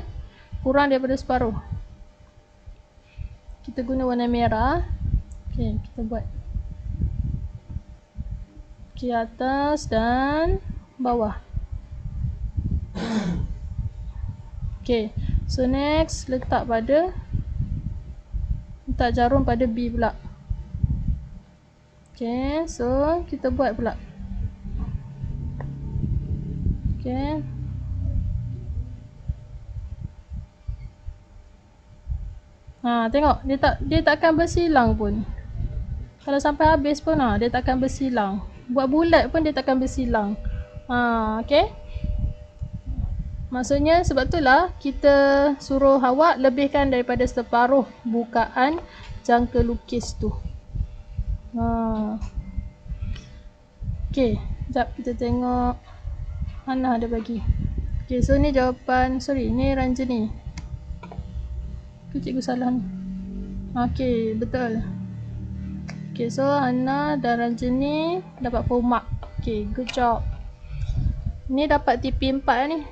kurang daripada separuh. Kita guna warna merah. Okay, kita buat. Okay, atas dan bawah. Okay, so next letak jarum pada B pula. Okay, so kita buat pula. Okay. Tengok dia takkan bersilang pun. Kalau sampai habis pun dia takkan bersilang. Buat bulat pun dia takkan bersilang. Okay. Maksudnya sebab itulah kita suruh awak lebihkan daripada separuh bukaan jangka lukis tu. Okay, sekejap kita tengok. Hana ada bagi. Okay, so ni jawapan. Ni Ranjini. Cikgu salah ni. Okay, betul. Okay, so Hana dan Ranjini dapat full mark. Okay, good job. Ni dapat TP 4 ni.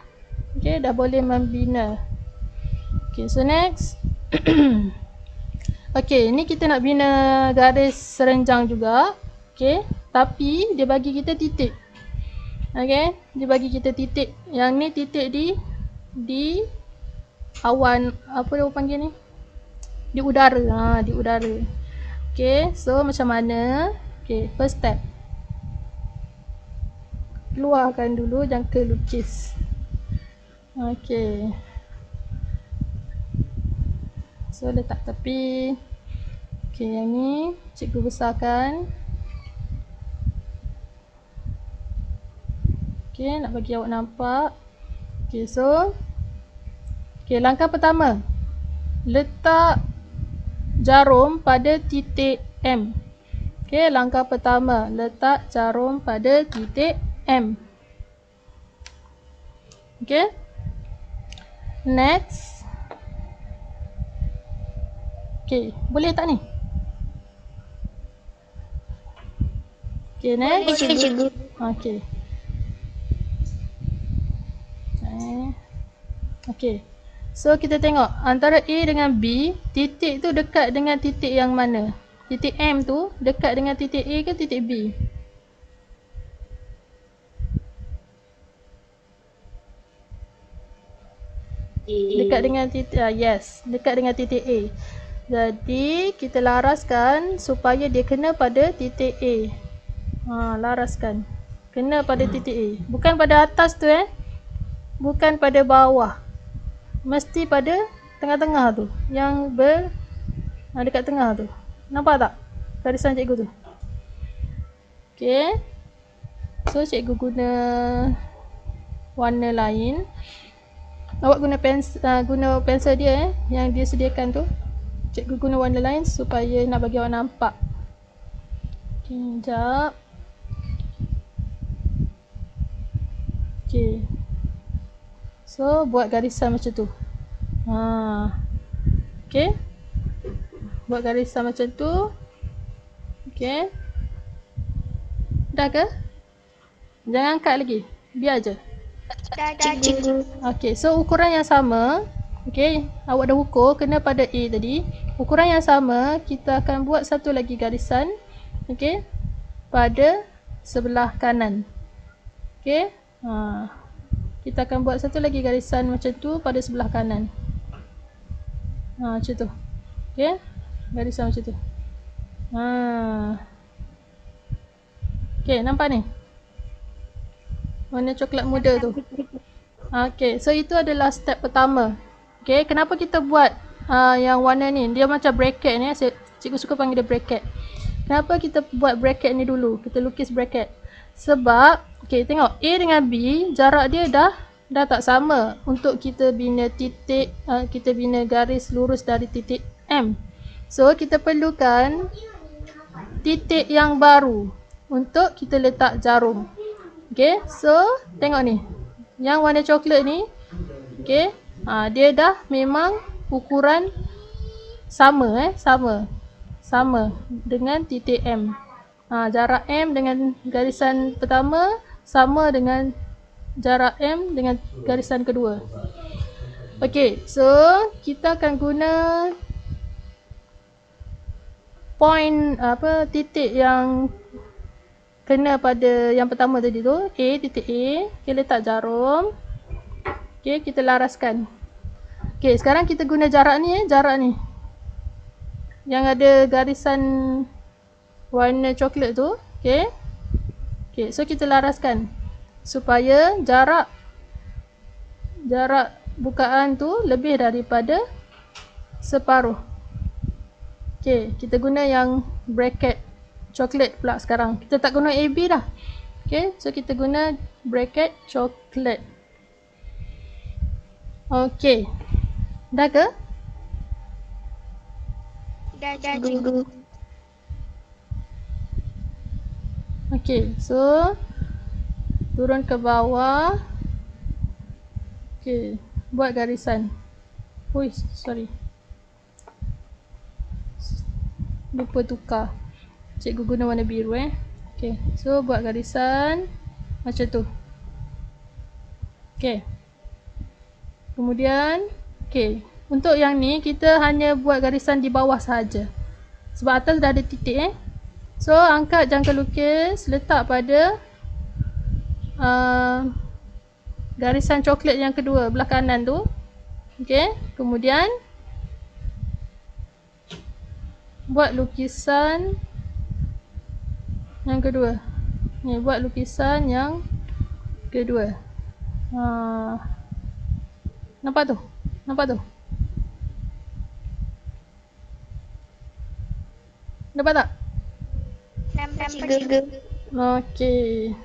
Okay, dah boleh membina. Okay, so next. Okey, ni kita nak bina garis serenjang juga. Okey, tapi dia bagi kita titik. Okey, dia bagi kita titik. Yang ni titik di awan, apa dia panggil ni? Di udara. Di udara. Okey, so macam mana? Okey, first step. Keluarkan dulu jangka lukis. Okey. So letak tepi. Okey, yang ni cikgu besarkan. Okey, nak bagi awak nampak. Okey, so langkah pertama. Letak jarum pada titik M. Okey, langkah pertama, letak jarum pada titik M. Okey. Next. Okey, boleh tak ni? Okey, next. Cikgu. Okey. Okey. So kita tengok antara A dengan B, titik tu dekat dengan titik yang mana? Titik M tu dekat dengan titik A ke titik B? Dekat dengan titik yes, dekat dengan titik A. Jadi kita laraskan supaya dia kena pada titik A. Laraskan. Kena pada titik A. Bukan pada atas tu bukan pada bawah. Mesti pada tengah-tengah tu. Yang dekat tengah tu. Nampak tak garisan cikgu tu? Okey. So cikgu guna warna lain. Awak guna pensel dia yang dia sediakan tu. Cikgu guna warna lain supaya nak bagi awak nampak. Okey, sekejap. Okey. So buat garisan macam tu. Okey. Buat garisan macam tu. Okey. Dah ke? Jangan angkat lagi. Biar je. Dah, cikgu. Okey, so ukuran yang sama. Okey, awak dah ukur kena pada A tadi. Ukuran yang sama, kita akan buat satu lagi garisan. Okey, pada sebelah kanan. Okey. Kita akan buat satu lagi garisan macam tu pada sebelah kanan. Macam tu. Okey. Garisan macam tu. Okey, nampak ni? Warna coklat muda tu. Okey, so itu adalah step pertama. Okey, kenapa kita buat yang warna ni? Dia macam bracket ni. Cikgu suka panggil dia bracket. Kenapa kita buat bracket ni dulu? Kita lukis bracket. Sebab, okey, tengok A dengan B, jarak dia dah tak sama untuk kita bina titik, kita bina garis lurus dari titik M. So, kita perlukan titik yang baru untuk kita letak jarum. Okey, so tengok ni. Yang warna coklat ni, okey, dia dah memang ukuran sama sama dengan titik M. Jarak M dengan garisan pertama sama dengan jarak M dengan garisan kedua. Okey, so kita akan guna point titik yang kena pada yang pertama tadi tu, A, titik A. Kita letak jarum. Okey, kita laraskan. Okey, sekarang kita guna jarak ni jarak ni. Yang ada garisan warna coklat tu, okey. Okey, so kita laraskan supaya jarak bukaan tu lebih daripada separuh. Okey, kita guna yang bracket coklat pula sekarang. Kita tak guna AB dah. Okey, so kita guna bracket coklat. Okey. Dah ke? Dah, cikgu. Okey, so turun ke bawah. Okey, buat garisan. Ui, sorry. Lupa tukar. Cikgu guna warna biru Okey, so buat garisan macam tu. Okey. Kemudian, okey, Untuk yang ni kita hanya buat garisan di bawah sahaja. Sebab atas dah ada titik So angkat jangka lukis, letak pada garisan coklat yang kedua belah kanan tu. Okey, kemudian buat lukisan yang kedua. Ni buat lukisan yang kedua. Nampak tu? Nampak tu? Dapat tak? Nampak cikgu. Okey.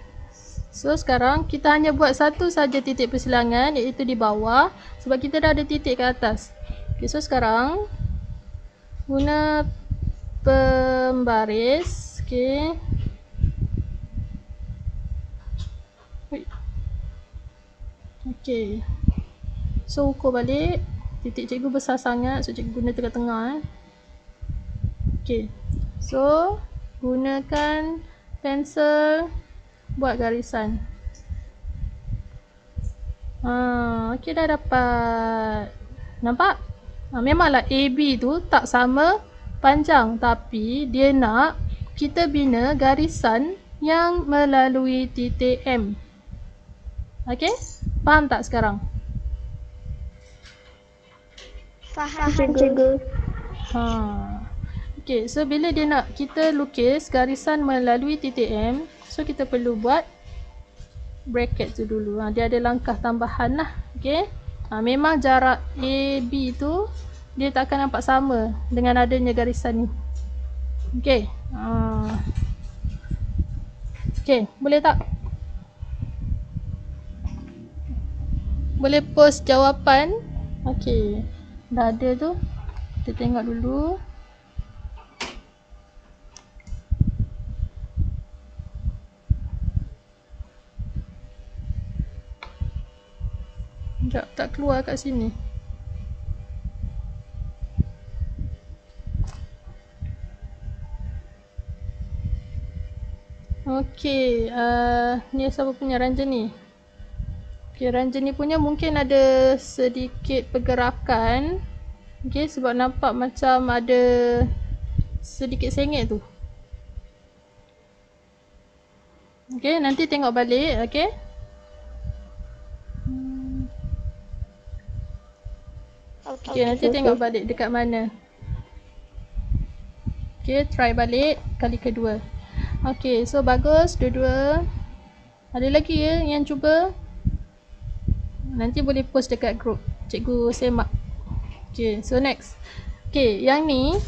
So sekarang kita hanya buat satu saja titik persilangan, iaitu di bawah, sebab kita dah ada titik ke atas. Okey, so sekarang guna pembaris. Okey. Okey. So ukur balik. Titik cikgu besar sangat, so cikgu guna tengah-tengah Okey. So gunakan pensel buat garisan. Okey, dah dapat. Nampak? Memanglah AB tu tak sama panjang, tapi dia nak kita bina garisan yang melalui titik M. Okey? Faham tak sekarang? Faham cikgu. Okey, so bila dia nak kita lukis garisan melalui titik M, so kita perlu buat bracket tu dulu. Dia ada langkah tambahan lah. Okey. Memang jarak AB tu dia tak akan nampak sama dengan adanya garisan ni. Okey. Okey, boleh tak? Boleh post jawapan. Okey. Dah ada tu. Kita tengok dulu. Sekejap, tak keluar kat sini. Okey, ni siapa punya Ranjani? Okey, Ranjani punya mungkin ada sedikit pergerakan. Okey, sebab nampak macam ada sedikit sengit tu. Okey, nanti tengok balik, okey? Okey, nanti tengok balik dekat mana. Okey, try balik kali kedua. Okey, so bagus dua-dua. Ada lagi ya yang cuba? Nanti boleh post dekat group. Cikgu semak. Okey, so next. Okey, yang ni.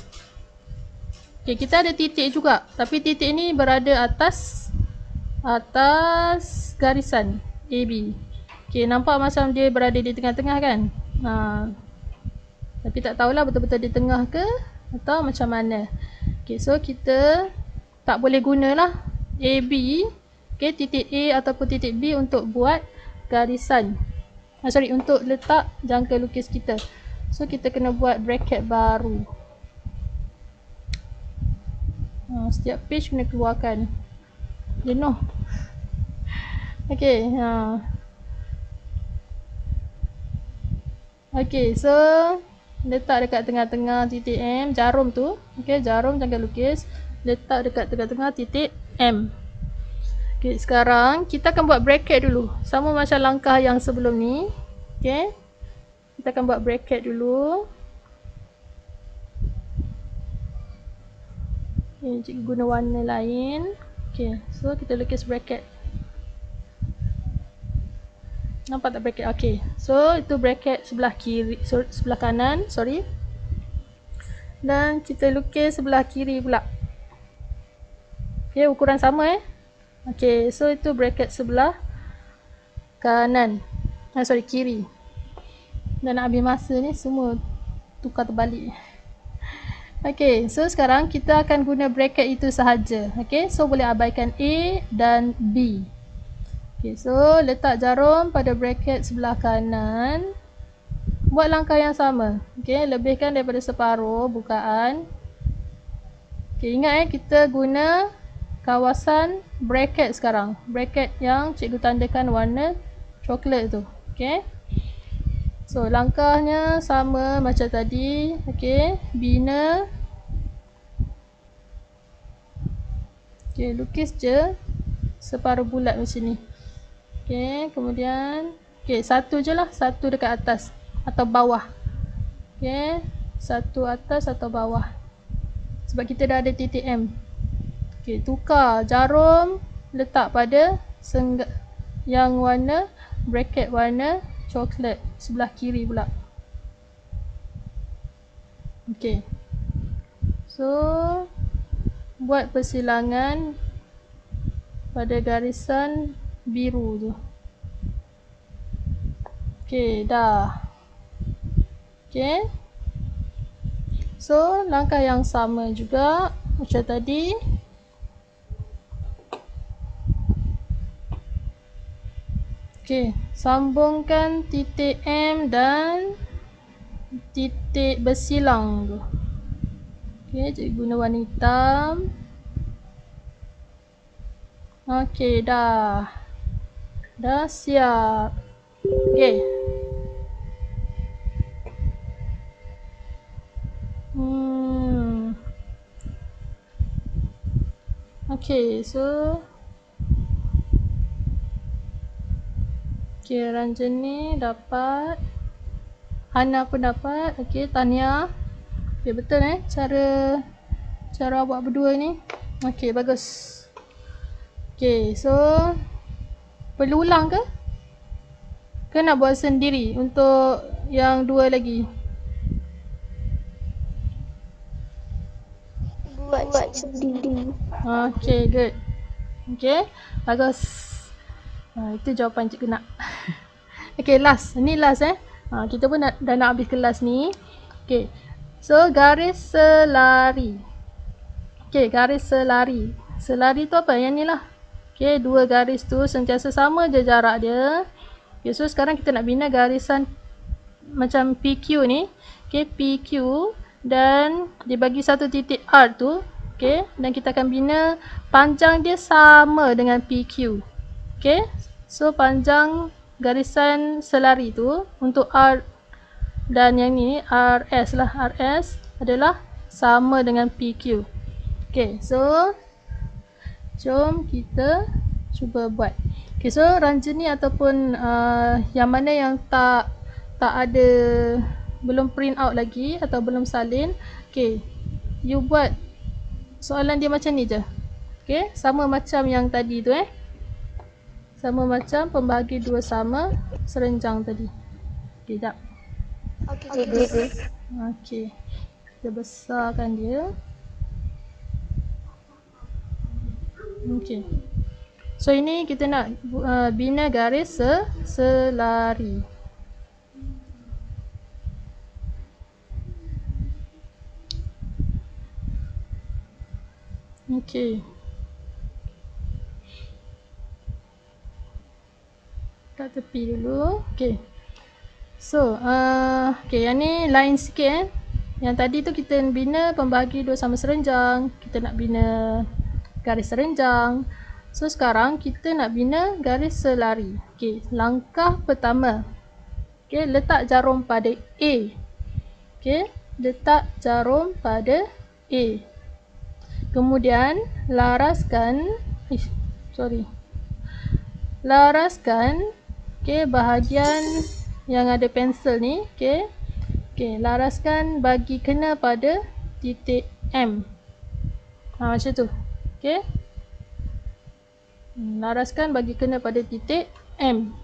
Okey, kita ada titik juga. Tapi titik ni berada atas garisan AB. Okey, nampak macam dia berada di tengah-tengah kan? Tapi tak tahulah betul-betul di tengah ke atau macam mana. Okey, so kita tak boleh gunalah AB, okey, titik A ataupun titik B untuk buat garisan. Untuk letak jangka lukis kita. So kita kena buat bracket baru. Setiap page kena keluarkan. Jenuh. Okey, Okey, so letak dekat tengah-tengah titik M, jarum tu. Okey, jarum jangka lukis letak dekat tengah-tengah titik M. Okey, sekarang kita akan buat bracket dulu. Sama macam langkah yang sebelum ni. Okey. Kita akan buat bracket dulu. Okey, cikgu guna warna lain. Okey, so kita lukis bracket. Nampak tak bracket? Okey. So itu bracket sebelah kiri, sebelah kanan, sorry. Dan kita lukis sebelah kiri pula. Okey, ukuran sama Okey, so itu bracket sebelah kanan. Kiri. Dan nak ambil masa ni semua tukar terbalik. Okey, so sekarang kita akan guna bracket itu sahaja. Okey, so boleh abaikan A dan B. Okey, so letak jarum pada bracket sebelah kanan. Buat langkah yang sama. Okey, lebihkan daripada separuh bukaan. Okey, ingat kita guna kawasan bracket sekarang. Bracket yang cikgu tandakan warna coklat tu. Okey. So langkahnya sama macam tadi. Okey, bina. Okey, lukis je separuh bulat macam ni. Okey, kemudian satu je lah, satu dekat atas atau bawah. Okey, satu atas atau bawah. Sebab kita dah ada titik M. Okey, tukar jarum letak pada yang warna bracket warna coklat sebelah kiri pula. Okey. So buat persilangan pada garisan biru tu. Okey, dah. Okey. So langkah yang sama juga macam tadi. Okey, sambungkan titik M dan titik bersilang tu. Okey, cikgu guna warna hitam. Okey, dah. Dah siap. Okey. Okey, so Ranjani dapat, Hana pun dapat. Okey, tahniah. Okey, betul cara awak berdua ni. Okey, bagus. Okey, so perlu ulang ke? Ke nak buat sendiri untuk yang dua lagi? Buat sendiri. Okey, good. Okey, bagus. Itu jawapan cikgu nak. Okey, last. Ini last kita pun dah nak habis kelas ni. Okey. So, garis selari. Okey, garis selari. Selari tu apa? Yang ni lah. Okey, dua garis tu sentiasa sama je jarak dia. Okey, so sekarang kita nak bina garisan macam PQ ni. Okey, PQ dan dibagi satu titik R tu. Okey, dan kita akan bina panjang dia sama dengan PQ. Okey, so panjang garisan selari tu untuk R dan yang ni RS lah, RS adalah sama dengan PQ. Okey, so jom kita cuba buat. Okey, so Ranjani ataupun yang mana yang tak ada, belum print out lagi atau belum salin, okey, you buat soalan dia macam ni je. Okey, sama macam yang tadi tu sama macam pembahagi dua sama serenjang tadi. Okey, jap. Okey. Okey, kita besarkan dia. Okey. So ini kita nak bina garis selari. Okey. Kat tepi dulu. Okey. So, okey, yang ni lain sikit Yang tadi tu kita bina pembahagi dua sama serenjang. Kita nak bina garis serenjang. So, sekarang kita nak bina garis selari. Okey, langkah pertama. Okey, letak jarum pada A. Okey, letak jarum pada A. Kemudian, laraskan okey, bahagian yang ada pensel ni, okey. Okey, laraskan bagi kena pada titik M. Macam tu. Okey. Laraskan bagi kena pada titik M.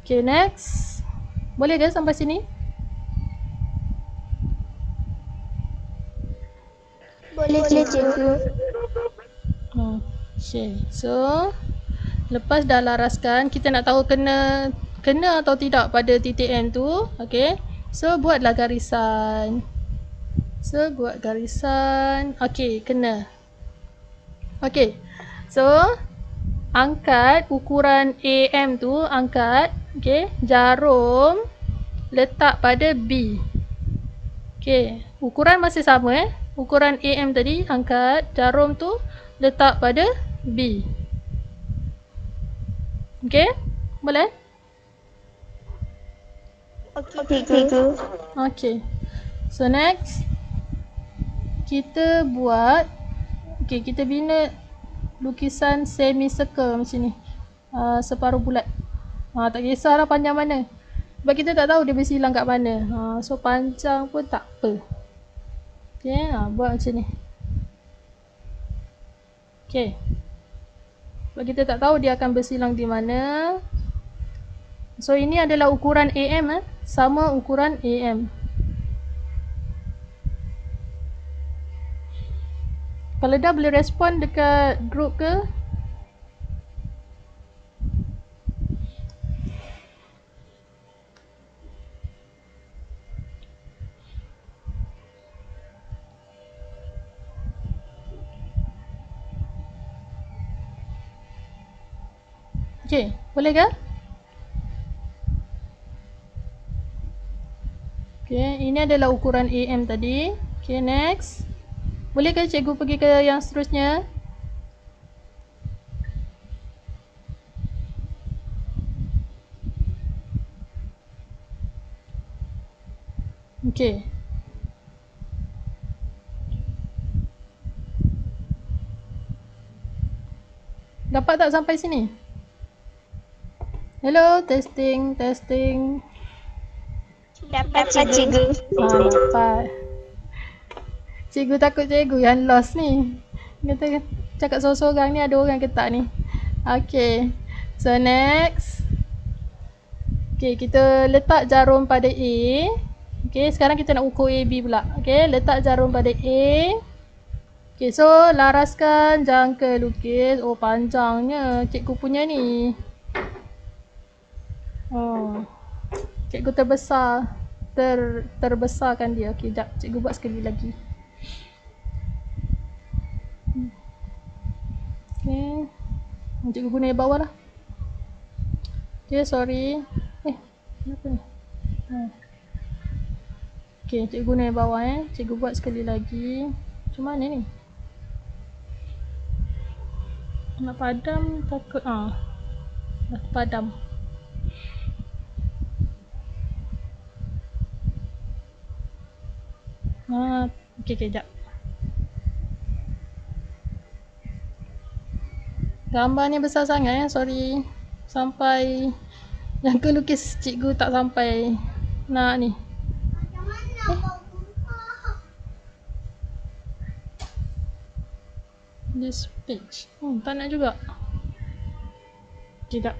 Okey, next. Boleh ke sampai sini? Boleh cikgu. Okey. So, lepas dah laraskan, kita nak tahu kena atau tidak pada titik M tu. Okey. So, buatlah garisan. Okey, kena. Okey. So, angkat ukuran AM tu, angkat. Okey. Jarum letak pada B. Okey. Ukuran masih sama Ukuran AM tadi, angkat. Jarum tu letak pada B. Okey? Boleh? Okey, cikgu. Okay. So next, kita buat, kita bina lukisan semi circle macam ni. Separuh bulat. Tak kisahlah panjang mana. Sebab kita tak tahu dia bersilang kat mana. So panjang pun tak apa. Okay, buat macam ni. Okay. Sebab kita tak tahu dia akan bersilang di mana. So ini adalah ukuran AM. Sama ukuran AM. Kalau dah boleh respon dekat group ke? Okay, boleh ke? Okay, ini adalah ukuran AM tadi. Okay, next. Boleh ke cikgu pergi ke yang seterusnya? Okay. Dapat tak sampai sini? Hello, testing, testing. Dapat, cikgu. Dapat. Cikgu takut cikgu yang lost ni. Kata cakap sorang-sorang ni ada orang ke tak ni? Okay. So next. Okay, kita letak jarum pada A. Okay, sekarang kita nak ukur AB pula. Okay, letak jarum pada A. Okay, so laraskan jangka lukis. Oh, panjangnya cikgu punya ni. Cikgu terbesarkan dia. Okay, jap. Cikgu buat sekali lagi. Okay. Cikgu guna yang bawah lah. Okay, sorry. Kenapa ni? Okay, cikgu guna yang bawah Cikgu buat sekali lagi. Macam mana ni? Nak padam takut. Dah padam. Okay, jap. Gambar ni besar sangat sorry. Sampai yang kelukis cikgu tak sampai nak ni. This page. Tak nak juga. Tidak.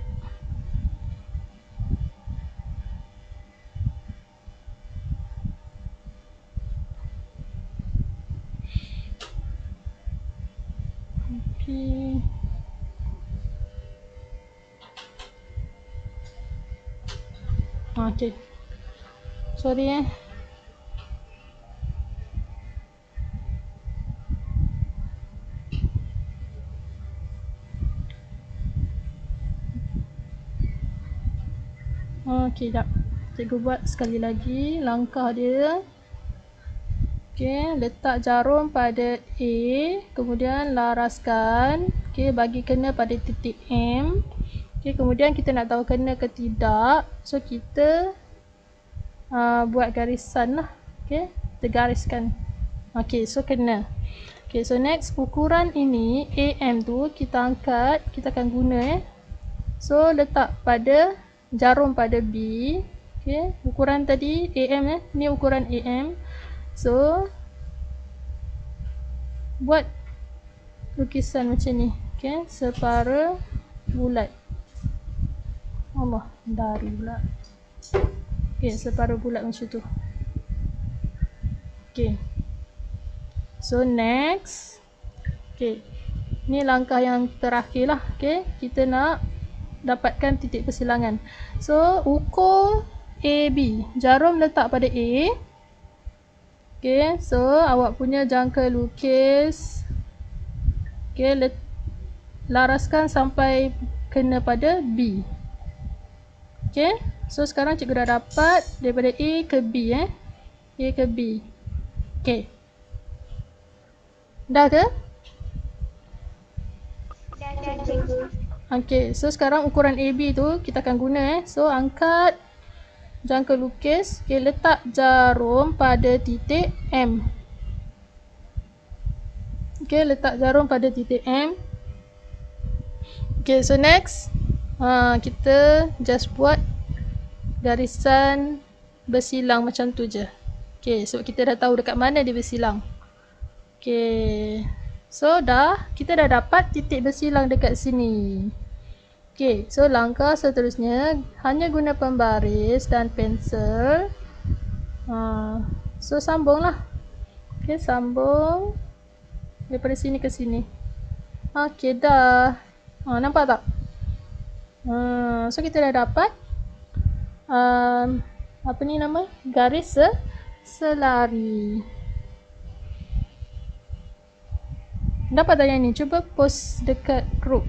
Okay. Okay. Sorry Okay, jap. Cikgu buat sekali lagi langkah dia. Okay, letak jarum pada A, kemudian laraskan. Okay, bagi kena pada titik M. Okay, kemudian kita nak tahu kena ke tidak. So, kita buat garisan lah. Okay, kita gariskan. Okay, so kena. Okay, so next ukuran ini AM tu kita angkat, kita akan guna So, letak pada jarum pada B. Okay, ukuran tadi AM ni ukuran AM. So, buat lukisan macam ni. Okay, separa bulat. Allah, dari pula. Okay, separa bulat macam tu. Okay. So, next. Okay. Ni langkah yang terakhir lah. Okay, kita nak dapatkan titik persilangan. So, ukur AB. Jarum letak pada A. Okay, so awak punya jangka lukis. Okay, laraskan sampai kena pada B. Okay, so sekarang cikgu dah dapat daripada A ke B A ke B. Okay. Dah ke? Dah, cikgu. Okay, so sekarang ukuran AB tu kita akan guna So, angkat jangka lukis. Okay, letak jarum pada titik M. Okay, letak jarum pada titik M. Okay, so next kita just buat garisan bersilang macam tu je. Okay, sebab kita dah tahu dekat mana dia bersilang. Okay, so kita dah dapat titik bersilang dekat sini. Okay, so langkah seterusnya hanya guna pembaris dan pensel. So sambunglah. Okay, sambung daripada sini ke sini. Okay, dah. Nampak tak? So kita dah dapat apa ni nama? Garis selari. Dapat tak yang ni? Cuba post dekat group.